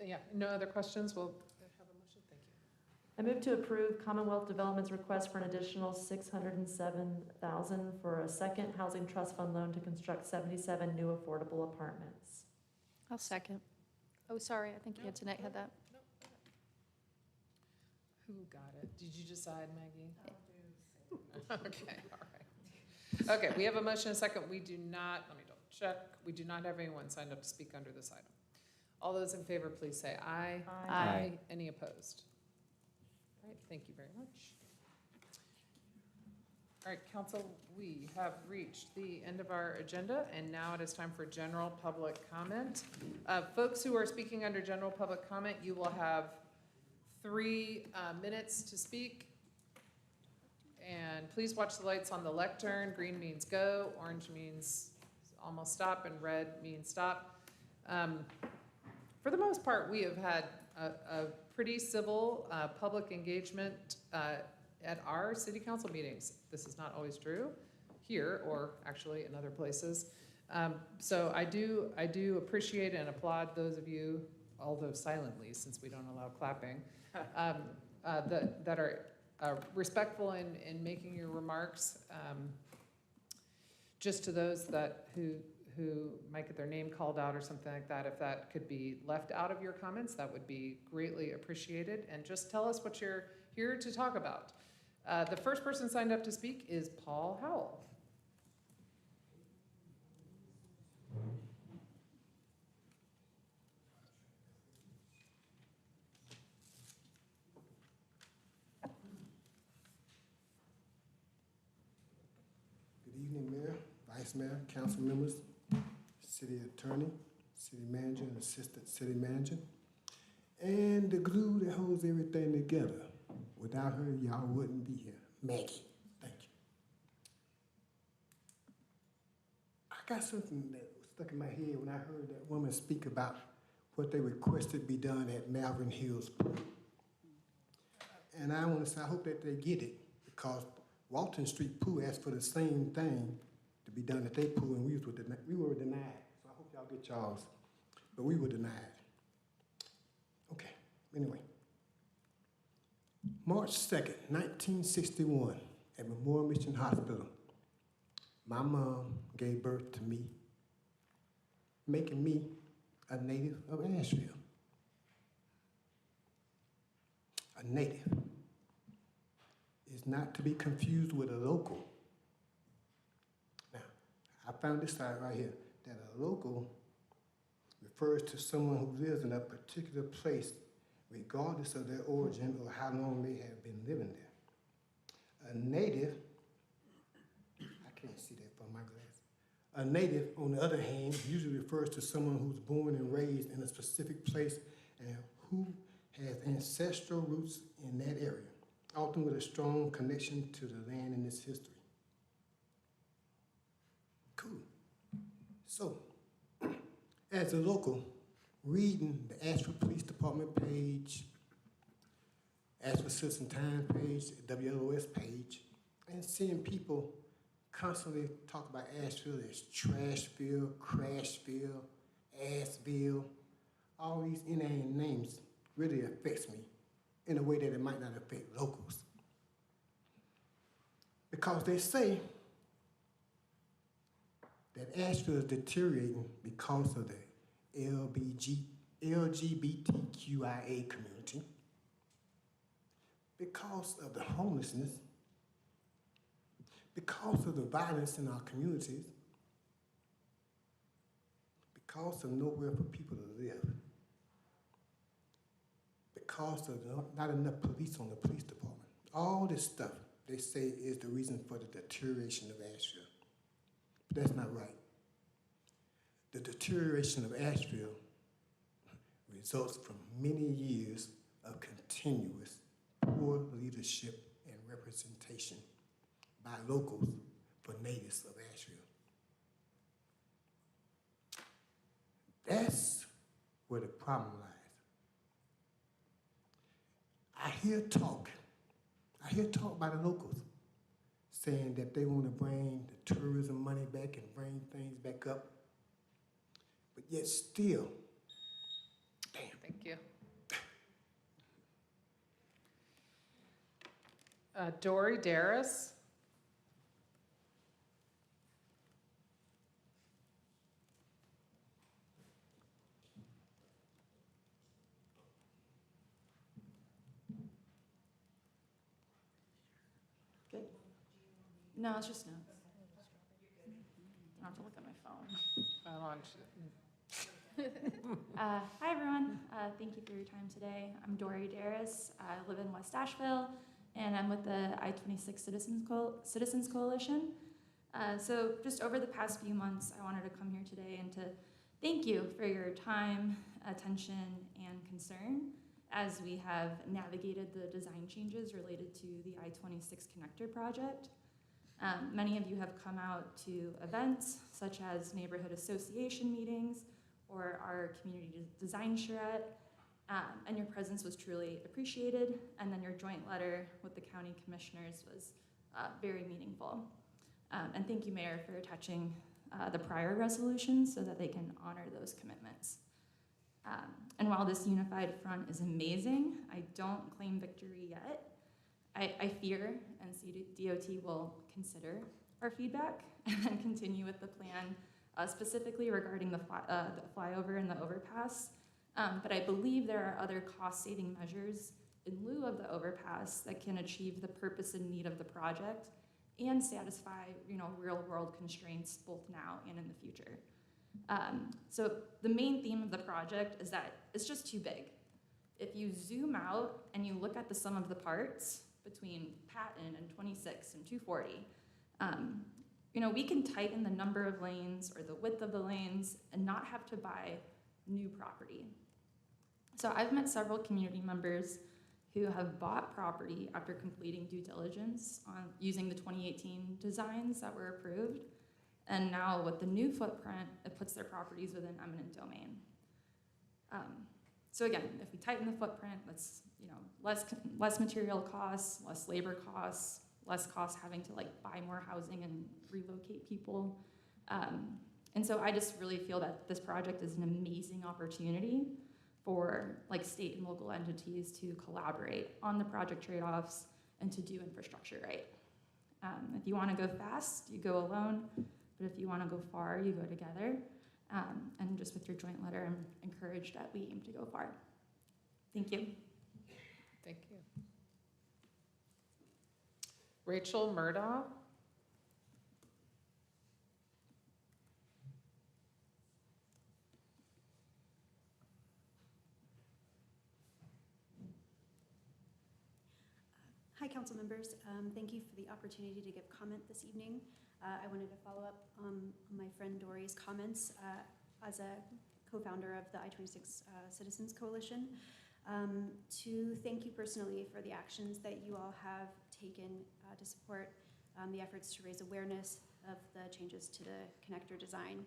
Yeah, no other questions? We'll have a motion. Thank you. I move to approve Commonwealth Development's request for an additional $607,000 for a second housing trust fund loan to construct 77 new affordable apartments. I'll second. Oh, sorry, I think Antoinette had that. Who got it? Did you decide, Maggie? Okay, all right. Okay, we have a motion and a second. We do not, let me double check. We do not have anyone signed up to speak under this item. All those in favor, please say aye. Aye. Any opposed? All right, thank you very much. All right, council, we have reached the end of our agenda, and now it is time for general public comment. Folks who are speaking under general public comment, you will have 3 minutes to speak. And please watch the lights on the lectern. Green means go, orange means almost stop, and red means stop. For the most part, we have had a pretty civil public engagement at our city council meetings. This is not always true here, or actually in other places. So I do appreciate and applaud those of you, although silently, since we don't allow clapping, that are respectful in making your remarks. Just to those who might get their name called out or something like that, if that could be left out of your comments, that would be greatly appreciated. And just tell us what you're here to talk about. The first person signed up to speak is Paul Howell. Good evening, Mayor, Vice Mayor, council members, City Attorney, city manager and assistant city manager, and the glue that holds everything together. Without her, y'all wouldn't be here. Maggie, thank you. I got something that was stuck in my head when I heard that woman speak about what they requested be done at Malvern Hills Pool. And I want to say, I hope that they get it, because Walton Street Pool asked for the same thing to be done at their pool, and we were denied. So I hope y'all get y'all's, but we were denied. Okay, anyway. March 2nd, 1961, at Memorial Mission Hospital, my mom gave birth to me, making me a native of Asheville. A native is not to be confused with a local. Now, I found this out right here, that a local refers to someone who lives in a particular place regardless of their origin or how long they have been living there. A native, I can't see that from my glass. A native, on the other hand, usually refers to someone who's born and raised in a specific place and who has ancestral roots in that area, often with a strong connection to the land and its history. Cool. So, as a local, reading the Asheville Police Department page, Asheville Citizen Times page, WLOS page, and seeing people constantly talk about Asheville as Trashville, Crashville, Assville, all these inane names really affects me in a way that it might not affect locals. Because they say that Asheville is deteriorating because of the LGBTQIA community, because of the homelessness, because of the violence in our communities, because of nowhere for people to live, because of not enough police on the police department. All this stuff, they say, is the reason for the deterioration of Asheville. But that's not right. The deterioration of Asheville results from many years of continuous poor leadership and representation by locals for natives of Asheville. That's where the problem lies. I hear talk by the locals saying that they want to bring the tourism money back and bring things back up. But yet still, damn. Thank you. Dory Darris. No, it's just notes. I don't have to look at my phone. Hi, everyone. Thank you for your time today. I'm Dory Darris. I live in West Asheville, and I'm with the I-26 Citizens Coalition. So just over the past few months, I wanted to come here today and to thank you for your time, attention, and concern as we have navigated the design changes related to the I-26 connector project. Many of you have come out to events such as neighborhood association meetings or our community design charrette, and your presence was truly appreciated, and then your joint letter with the county commissioners was very meaningful. And thank you, Mayor, for attaching the prior resolutions so that they can honor those commitments. And while this unified front is amazing, I don't claim victory yet. I fear NCDOT will consider our feedback and continue with the plan, specifically regarding the flyover and the overpass. But I believe there are other cost-saving measures in lieu of the overpass that can achieve the purpose and need of the project and satisfy, real-world constraints both now and in the future. So the main theme of the project is that it's just too big. If you zoom out and you look at the sum of the parts between Patton and 26 and 240, we can tighten the number of lanes or the width of the lanes and not have to buy new property. So I've met several community members who have bought property after completing due diligence on using the 2018 designs that were approved. And now with the new footprint, it puts their properties within eminent domain. So again, if we tighten the footprint, that's less material costs, less labor costs, less costs having to like buy more housing and relocate people. And so I just really feel that this project is an amazing opportunity for like state and local entities to collaborate on the project trade-offs and to do infrastructure right. If you want to go fast, you go alone, but if you want to go far, you go together. And just with your joint letter, I'm encouraged that we aim to go far. Thank you. Thank you. Rachel Murdaugh. Hi, council members. Thank you for the opportunity to give comment this evening. I wanted to follow up on my friend Dory's comments as a co-founder of the I-26 Citizens Coalition, to thank you personally for the actions that you all have taken to support the efforts to raise awareness of the changes to the connector design.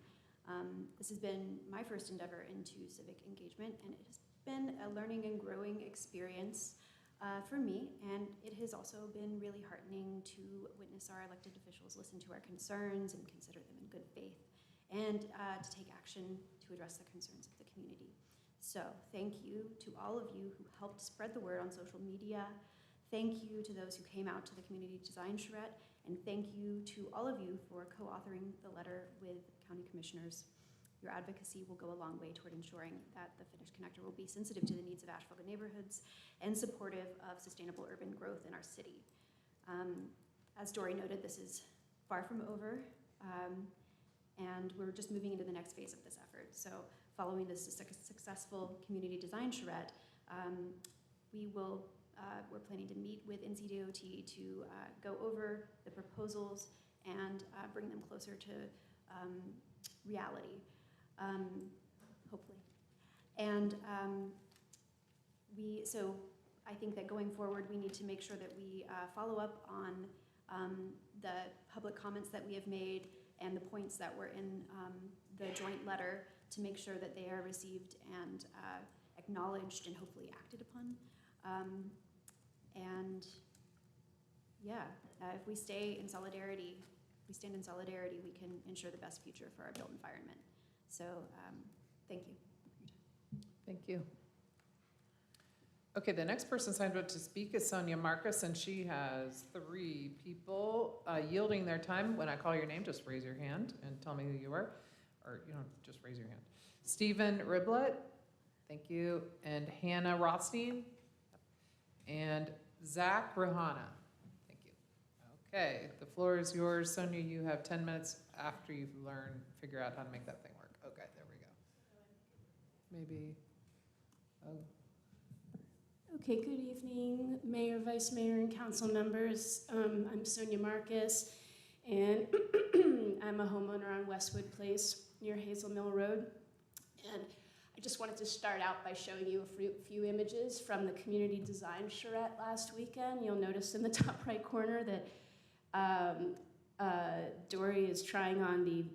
This has been my first endeavor into civic engagement, and it has been a learning and growing experience for me, and it has also been really heartening to witness our elected officials listen to our concerns and consider them in good faith, and to take action to address the concerns of the community. So thank you to all of you who helped spread the word on social media. Thank you to those who came out to the community design charrette, and thank you to all of you for co-authoring the letter with county commissioners. Your advocacy will go a long way toward ensuring that the finished connector will be sensitive to the needs of Asheville neighborhoods and supportive of sustainable urban growth in our city. As Dory noted, this is far from over, and we're just moving into the next phase of this effort. So following this successful community design charrette, we're planning to meet with NCDOT to go over the proposals and bring them closer to reality. Hopefully. And so I think that going forward, we need to make sure that we follow up on the public comments that we have made and the points that were in the joint letter to make sure that they are received and acknowledged and hopefully acted upon. And yeah, if we stay in solidarity, we stand in solidarity, we can ensure the best future for our built environment. So thank you. Thank you. Okay, the next person signed up to speak is Sonia Marcus, and she has 3 people yielding their time. When I call your name, just raise your hand and tell me who you are, or just raise your hand. Stephen Riblett, thank you, and Hannah Rothstein, and Zach Rahana. Thank you. Okay, the floor is yours. Sonia, you have 10 minutes after you've figure out how to make that thing work. Okay, there we go. Maybe, Okay, good evening, Mayor, Vice Mayor, and council members. I'm Sonia Marcus, and I'm a homeowner on Westwood Place near Hazel Mill Road. And I just wanted to start out by showing you a few images from the community design charrette last weekend. You'll notice in the top right corner that Dory is trying on the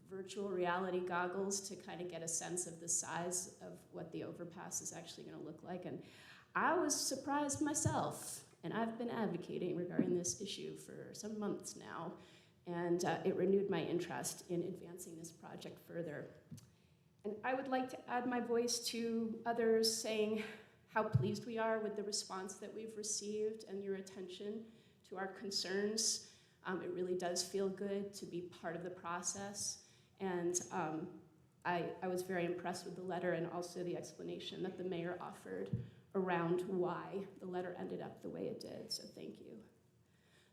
virtual reality goggles to kind of get a sense of the size of what the overpass is actually going to look like. And I was surprised myself, and I've been advocating regarding this issue for some months now, and it renewed my interest in advancing this project further. And I would like to add my voice to others saying how pleased we are with the response that we've received and your attention to our concerns. It really does feel good to be part of the process. And I was very impressed with the letter and also the explanation that the mayor offered around why the letter ended up the way it did, so thank you.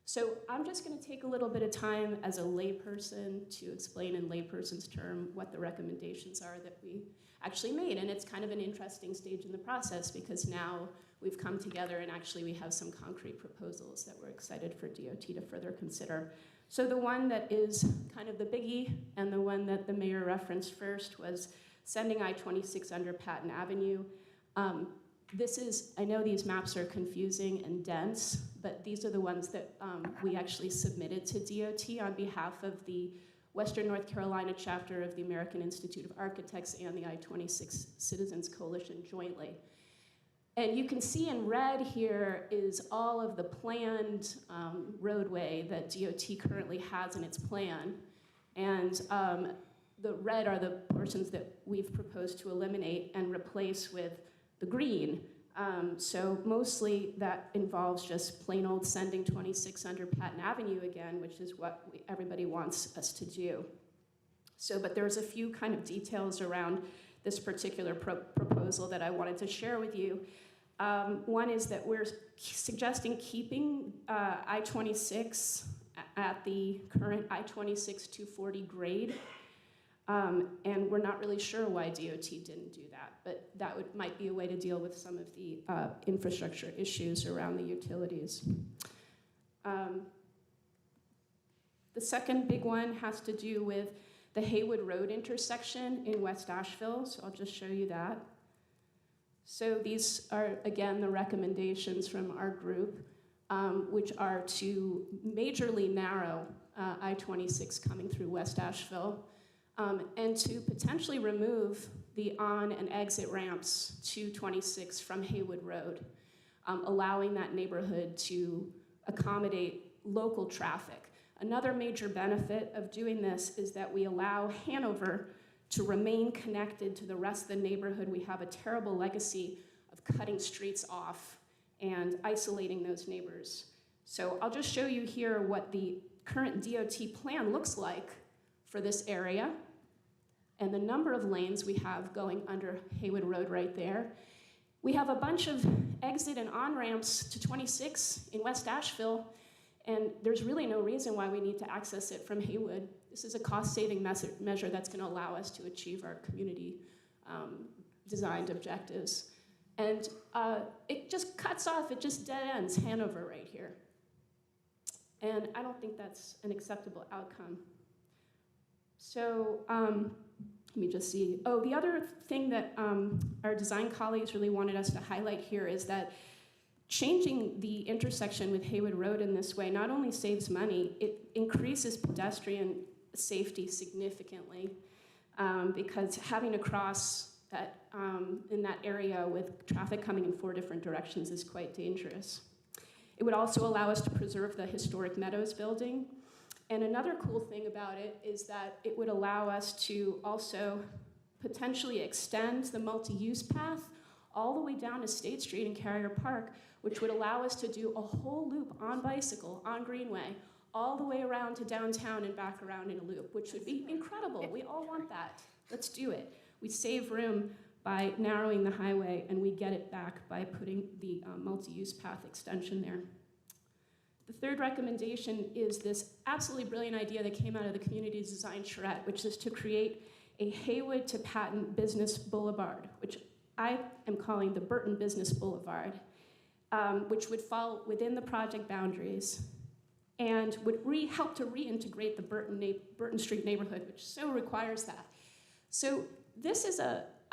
So I'm just gonna take a little bit of time as a layperson to explain in layperson's term what the recommendations are that we actually made, and it's kind of an interesting stage in the process because now we've come together and actually we have some concrete proposals that we're excited for DOT to further consider. So the one that is kind of the biggie and the one that the mayor referenced first was sending I-26 under Patton Avenue. I know these maps are confusing and dense, but these are the ones that we actually submitted to DOT on behalf of the Western North Carolina chapter of the American Institute of Architects and the I-26 Citizens Coalition jointly. And you can see in red here is all of the planned roadway that DOT currently has in its plan. And the red are the portions that we've proposed to eliminate and replace with the green. So mostly that involves just plain old sending 26 under Patton Avenue again, which is what everybody wants us to do. So, but there's a few kind of details around this particular proposal that I wanted to share with you. One is that we're suggesting keeping I-26 at the current I-26 240 grade. And we're not really sure why DOT didn't do that, but that might be a way to deal with some of the infrastructure issues around the utilities. The second big one has to do with the Haywood Road intersection in West Asheville, so I'll just show you that. So these are, again, the recommendations from our group, which are to majorly narrow I-26 coming through West Asheville, and to potentially remove the on and exit ramps to 26 from Haywood Road, allowing that neighborhood to accommodate local traffic. Another major benefit of doing this is that we allow Hanover to remain connected to the rest of the neighborhood. We have a terrible legacy of cutting streets off and isolating those neighbors. So I'll just show you here what the current DOT plan looks like for this area, and the number of lanes we have going under Haywood Road right there. We have a bunch of exit and on-ramps to 26 in West Asheville, and there's really no reason why we need to access it from Haywood. This is a cost-saving measure that's going to allow us to achieve our community designed objectives. And it just cuts off, it just dead ends Hanover right here. And I don't think that's an acceptable outcome. So let me just see. Oh, the other thing that our design colleagues really wanted us to highlight here is that changing the intersection with Haywood Road in this way not only saves money, it increases pedestrian safety significantly, because having to cross that, in that area with traffic coming in 4 different directions is quite dangerous. It would also allow us to preserve the historic Meadows building. And another cool thing about it is that it would allow us to also potentially extend the multi-use path all the way down to State Street and Carrier Park, which would allow us to do a whole loop on bicycle, on Greenway, all the way around to downtown and back around in a loop, which would be incredible. We all want that. Let's do it. We save room by narrowing the highway, and we get it back by putting the multi-use path extension there. The third recommendation is this absolutely brilliant idea that came out of the community design charrette, which is to create a Haywood to Patton Business Boulevard, which I am calling the Burton Business Boulevard, which would fall within the project boundaries and would help to reintegrate the Burton Street neighborhood, which so requires that. So this is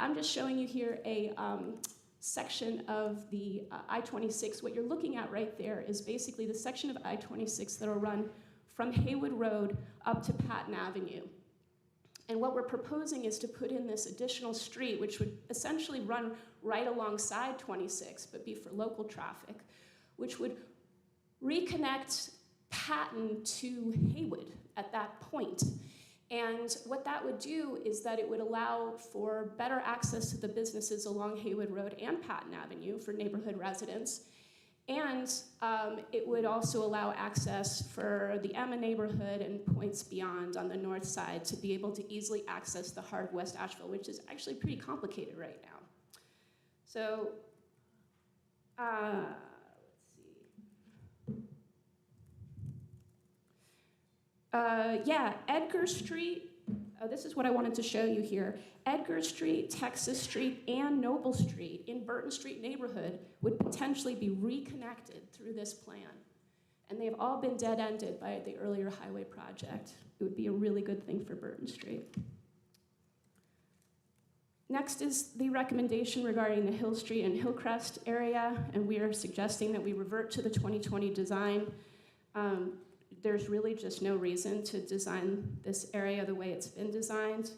I'm just showing you here a section of the I-26. What you're looking at right there is basically the section of I-26 that will run from Haywood Road up to Patton Avenue. And what we're proposing is to put in this additional street, which would essentially run right alongside 26, but be for local traffic, which would reconnect Patton to Haywood at that point. And what that would do is that it would allow for better access to the businesses along Haywood Road and Patton Avenue for neighborhood residents. And it would also allow access for the Emma neighborhood and points beyond on the north side to be able to easily access the heart of West Asheville, which is actually pretty complicated right now. So, let's see. Yeah, Edgar Street, this is what I wanted to show you here. Edgar Street, Texas Street, and Noble Street in Burton Street neighborhood would potentially be reconnected through this plan. And they've all been dead-ended by the earlier highway project. It would be a really good thing for Burton Street. Next is the recommendation regarding the Hill Street and Hillcrest area, and we are suggesting that we revert to the 2020 design. There's really just no reason to design this area the way it's been designed.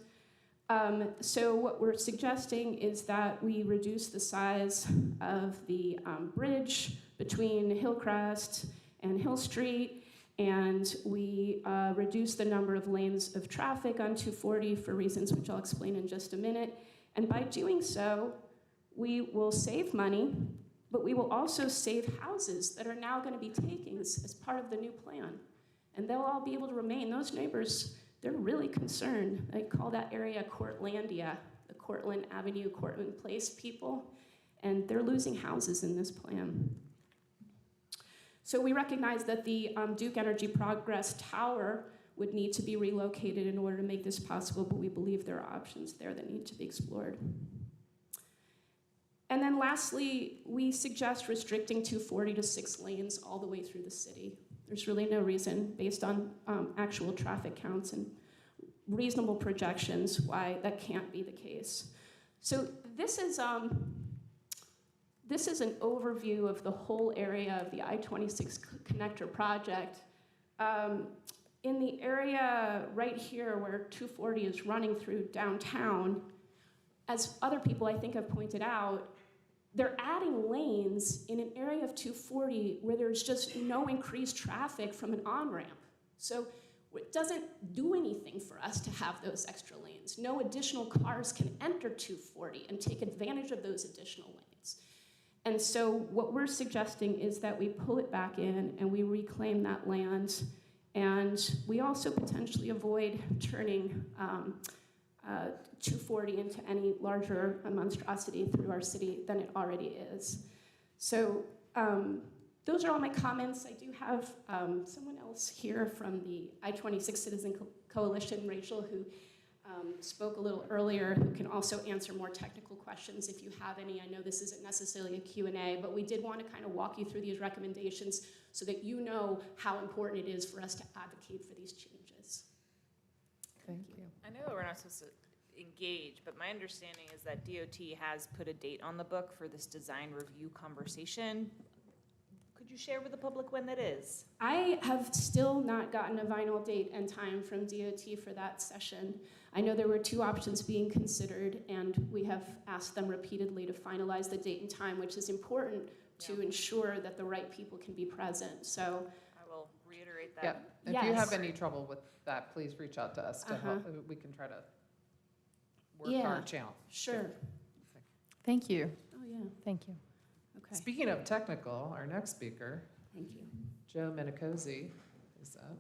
So what we're suggesting is that we reduce the size of the bridge between Hillcrest and Hill Street, and we reduce the number of lanes of traffic on 240 for reasons which I'll explain in just a minute. And by doing so, we will save money, but we will also save houses that are now going to be takings as part of the new plan. And they'll all be able to remain. Those neighbors, they're really concerned. They call that area Courtlandia, the Cortland Avenue, Cortland Place people, and they're losing houses in this plan. So we recognize that the Duke Energy Progress Tower would need to be relocated in order to make this possible, but we believe there are options there that need to be explored. And then lastly, we suggest restricting 240 to 6 lanes all the way through the city. There's really no reason, based on actual traffic counts and reasonable projections, why that can't be the case. So this is an overview of the whole area of the I-26 connector project. In the area right here where 240 is running through downtown, as other people I think have pointed out, they're adding lanes in an area of 240 where there's just no increased traffic from an on-ramp. So it doesn't do anything for us to have those extra lanes. No additional cars can enter 240 and take advantage of those additional lanes. And so what we're suggesting is that we pull it back in and we reclaim that land. And we also potentially avoid turning 240 into any larger monstrosity through our city than it already is. So those are all my comments. I do have someone else here from the I-26 Citizen Coalition, Rachel, who spoke a little earlier, who can also answer more technical questions if you have any. I know this isn't necessarily a Q&A, but we did want to kind of walk you through these recommendations so that you know how important it is for us to advocate for these changes. Thank you. I know that we're not supposed to engage, but my understanding is that DOT has put a date on the book for this design review conversation. Could you share with the public when that is? I have still not gotten a final date and time from DOT for that session. I know there were 2 options being considered, and we have asked them repeatedly to finalize the date and time, which is important to ensure that the right people can be present. So I will reiterate that. Yep. If you have any trouble with that, please reach out to us to help. We can try to work our channel. Sure. Thank you. Oh, yeah. Thank you. Okay. Speaking of technical, our next speaker, Thank you. Joe Minicozy, is up.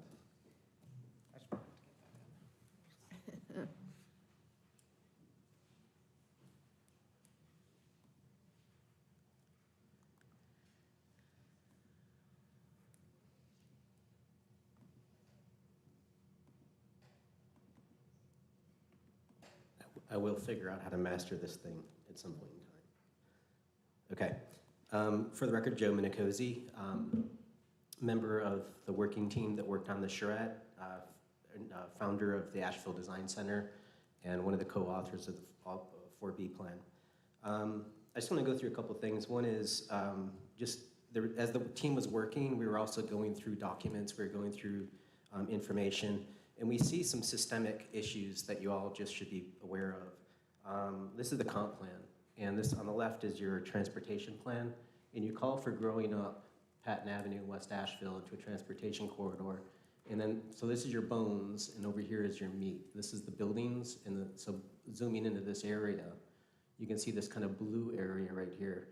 I will figure out how to master this thing at some point in time. Okay. For the record, Joe Minicozy, member of the working team that worked on the charrette, founder of the Asheville Design Center, and one of the co-authors of the 4B plan. I just want to go through a couple things. One is as the team was working, we were also going through documents, we were going through information, and we see some systemic issues that you all just should be aware of. This is the comp plan, and this on the left is your transportation plan, and you call for growing up Patton Avenue, West Asheville into a transportation corridor. And then, so this is your bones, and over here is your meat. This is the buildings, and so zooming into this area, you can see this kind of blue area right here.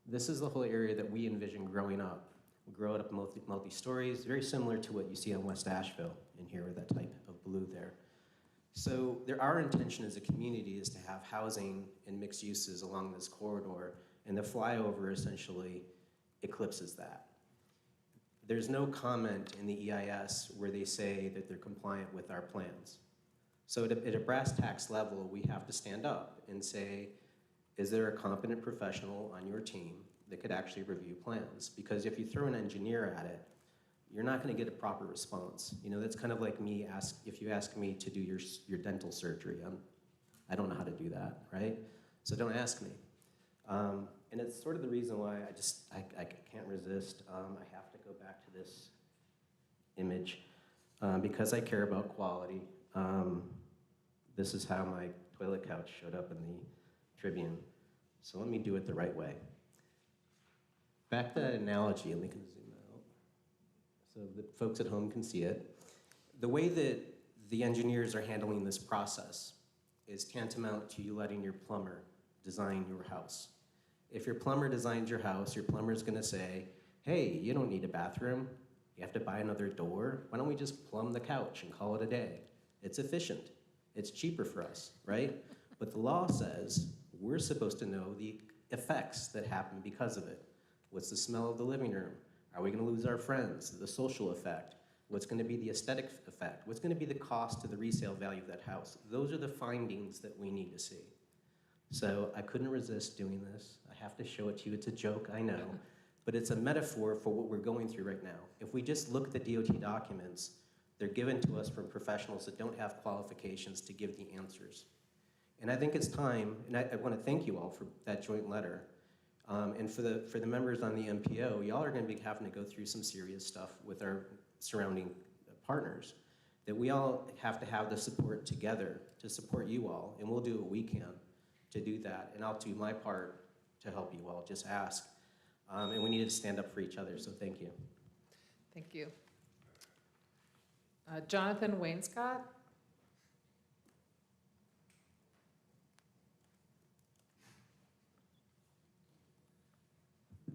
This is the whole area that we envision growing up. We grow it up multi-stories, very similar to what you see on West Asheville in here with that type of blue there. So our intention as a community is to have housing and mixed uses along this corridor, and the flyover essentially eclipses that. There's no comment in the EIS where they say that they're compliant with our plans. So at a brass tacks level, we have to stand up and say, is there a competent professional on your team that could actually review plans? Because if you throw an engineer at it, you're not going to get a proper response. You know, that's kind of like me if you ask me to do your dental surgery. I don't know how to do that, right? So don't ask me. And it's sort of the reason why I can't resist. I have to go back to this image because I care about quality. This is how my toilet couch showed up in the Tribune. So let me do it the right way. Back to that analogy, and we can zoom out so the folks at home can see it. The way that the engineers are handling this process is tantamount to you letting your plumber design your house. If your plumber designs your house, your plumber's gonna say, hey, you don't need a bathroom. You have to buy another door. Why don't we just plumb the couch and call it a day? It's efficient. It's cheaper for us, right? But the law says we're supposed to know the effects that happen because of it. What's the smell of the living room? Are we gonna lose our friends? The social effect. What's gonna be the aesthetic effect? What's gonna be the cost to the resale value of that house? Those are the findings that we need to see. So I couldn't resist doing this. I have to show it to you. It's a joke, I know. But it's a metaphor for what we're going through right now. If we just look at the DOT documents, they're given to us from professionals that don't have qualifications to give the answers. And I think it's time, and I want to thank you all for that joint letter. And for the members on the MPO, y'all are going to be having to go through some serious stuff with our surrounding partners, that we all have to have the support together to support you all, and we'll do what we can to do that. And I'll do my part to help you all, just ask. And we need to stand up for each other, so thank you. Thank you. Jonathan Wainscott.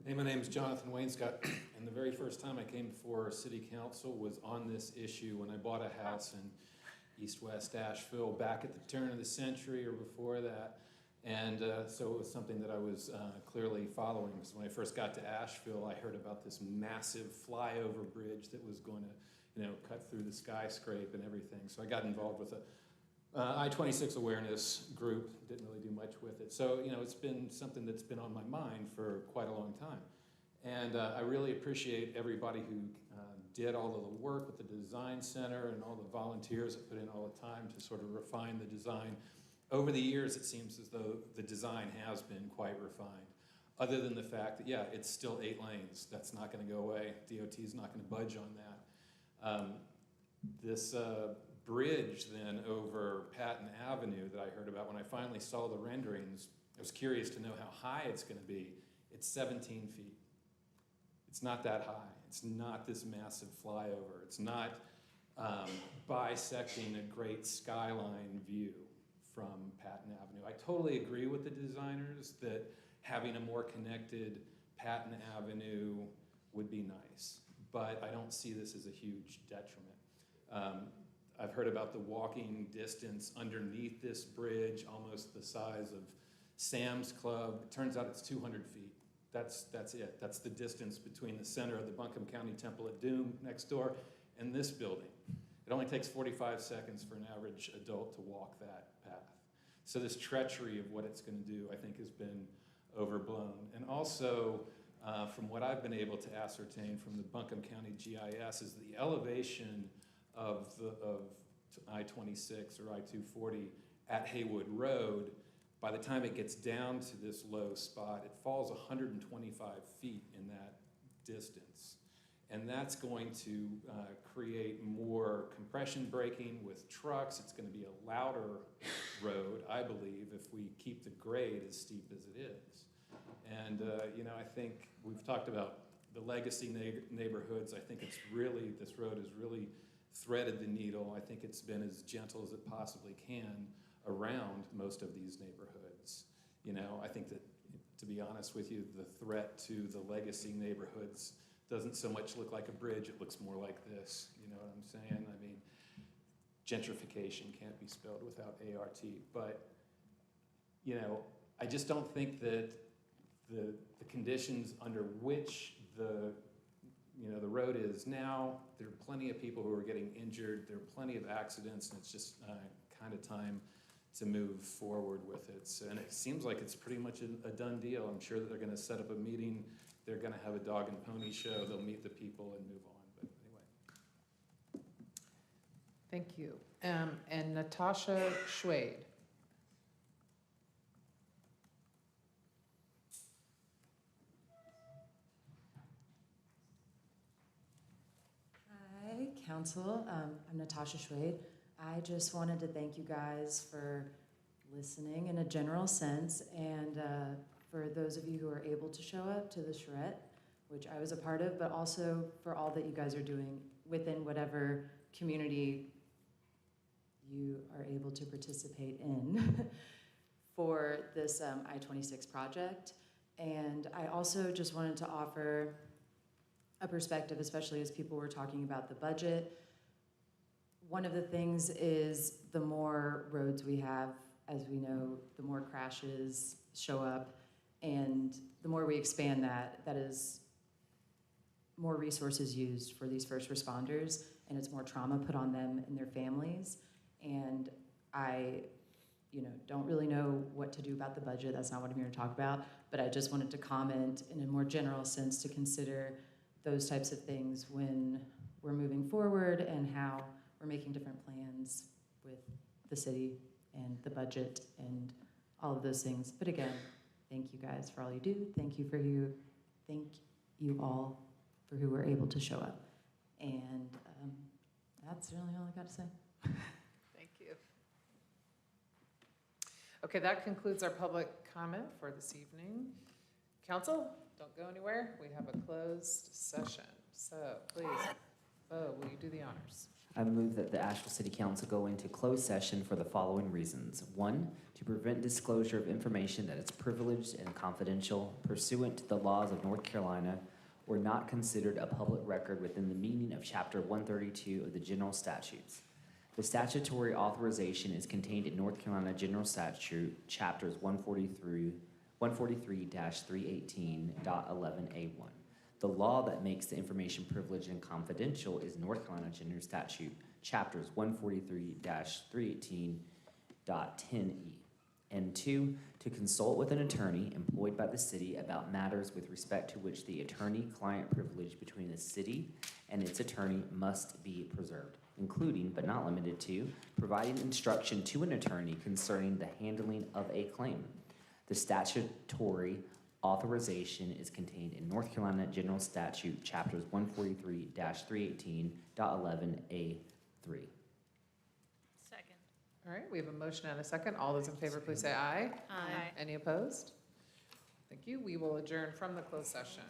Hey, my name is Jonathan Wainscott, and the very first time I came before City Council was on this issue when I bought a house in East-West Asheville back at the turn of the century or before that. And so it was something that I was clearly following, because when I first got to Asheville, I heard about this massive flyover bridge that was going to, cut through the skyscraper and everything. So I got involved with a I-26 awareness group, didn't really do much with it. So, it's been something that's been on my mind for quite a long time. And I really appreciate everybody who did all of the work with the design center and all the volunteers that put in all the time to sort of refine the design. Over the years, it seems as though the design has been quite refined, other than the fact that, yeah, it's still 8 lanes. That's not going to go away. DOT is not going to budge on that. This bridge then over Patton Avenue that I heard about, when I finally saw the renderings, I was curious to know how high it's going to be. It's 17 feet. It's not that high. It's not this massive flyover. It's not bisecting a great skyline view from Patton Avenue. I totally agree with the designers that having a more connected Patton Avenue would be nice, but I don't see this as a huge detriment. I've heard about the walking distance underneath this bridge, almost the size of Sam's Club. It turns out it's 200 feet. That's it. That's the distance between the center of the Buncombe County Temple at Doom next door and this building. It only takes 45 seconds for an average adult to walk that path. So this treachery of what it's going to do, I think, has been overblown. And also, from what I've been able to ascertain from the Buncombe County GIS, is the elevation of I-26 or I-240 at Haywood Road. By the time it gets down to this low spot, it falls 125 feet in that distance. And that's going to create more compression braking with trucks. It's going to be a louder road, I believe, if we keep the grade as steep as it is. And, I think we've talked about the legacy neighborhoods. I think it's really, this road has really threaded the needle. I think it's been as gentle as it possibly can around most of these neighborhoods. I think that, to be honest with you, the threat to the legacy neighborhoods doesn't so much look like a bridge, it looks more like this. You know what I'm saying? I mean, gentrification can't be spelled without ART, but, I just don't think that the conditions under which the road is now, there are plenty of people who are getting injured, there are plenty of accidents, and it's just kind of time to move forward with it. So, and it seems like it's pretty much a done deal. I'm sure that they're going to set up a meeting, they're going to have a dog and pony show, they'll meet the people and move on. But anyway. Thank you. And Natasha Schwade. Council. I'm Natasha Schwade. I just wanted to thank you guys for listening in a general sense, and for those of you who are able to show up to the charrette, which I was a part of, but also for all that you guys are doing within whatever community you are able to participate in for this I-26 project. And I also just wanted to offer a perspective, especially as people were talking about the budget. One of the things is the more roads we have, as we know, the more crashes show up, and the more we expand that, that is more resources used for these first responders, and it's more trauma put on them and their families. And I, don't really know what to do about the budget. That's not what I'm here to talk about, but I just wanted to comment in a more general sense to consider those types of things when we're moving forward and how we're making different plans with the city and the budget and all of those things. But again, thank you guys for all you do. Thank you all for who were able to show up. And that's really all I got to say. Thank you. Okay, that concludes our public comment for this evening. Council, don't go anywhere. We have a closed session. So please, will you do the honors? I move that the Asheville City Council go into closed session for the following reasons. 1, to prevent disclosure of information that is privileged and confidential pursuant to the laws of North Carolina or not considered a public record within the meaning of Chapter 132 of the General Statutes. The statutory authorization is contained in North Carolina General Statute, Chapters 143-318.11A1. The law that makes the information privileged and confidential is North Carolina General Statute, Chapters 143-318.10E. And 2, to consult with an attorney employed by the city about matters with respect to which the attorney-client privilege between the city and its attorney must be preserved, including, but not limited to, providing instruction to an attorney concerning the handling of a claim. The statutory authorization is contained in North Carolina General Statute, Chapters 143-318.11A3. Second. All right, we have a motion and a second. All those in favor, please say aye. Aye. Any opposed? Thank you. We will adjourn from the closed session.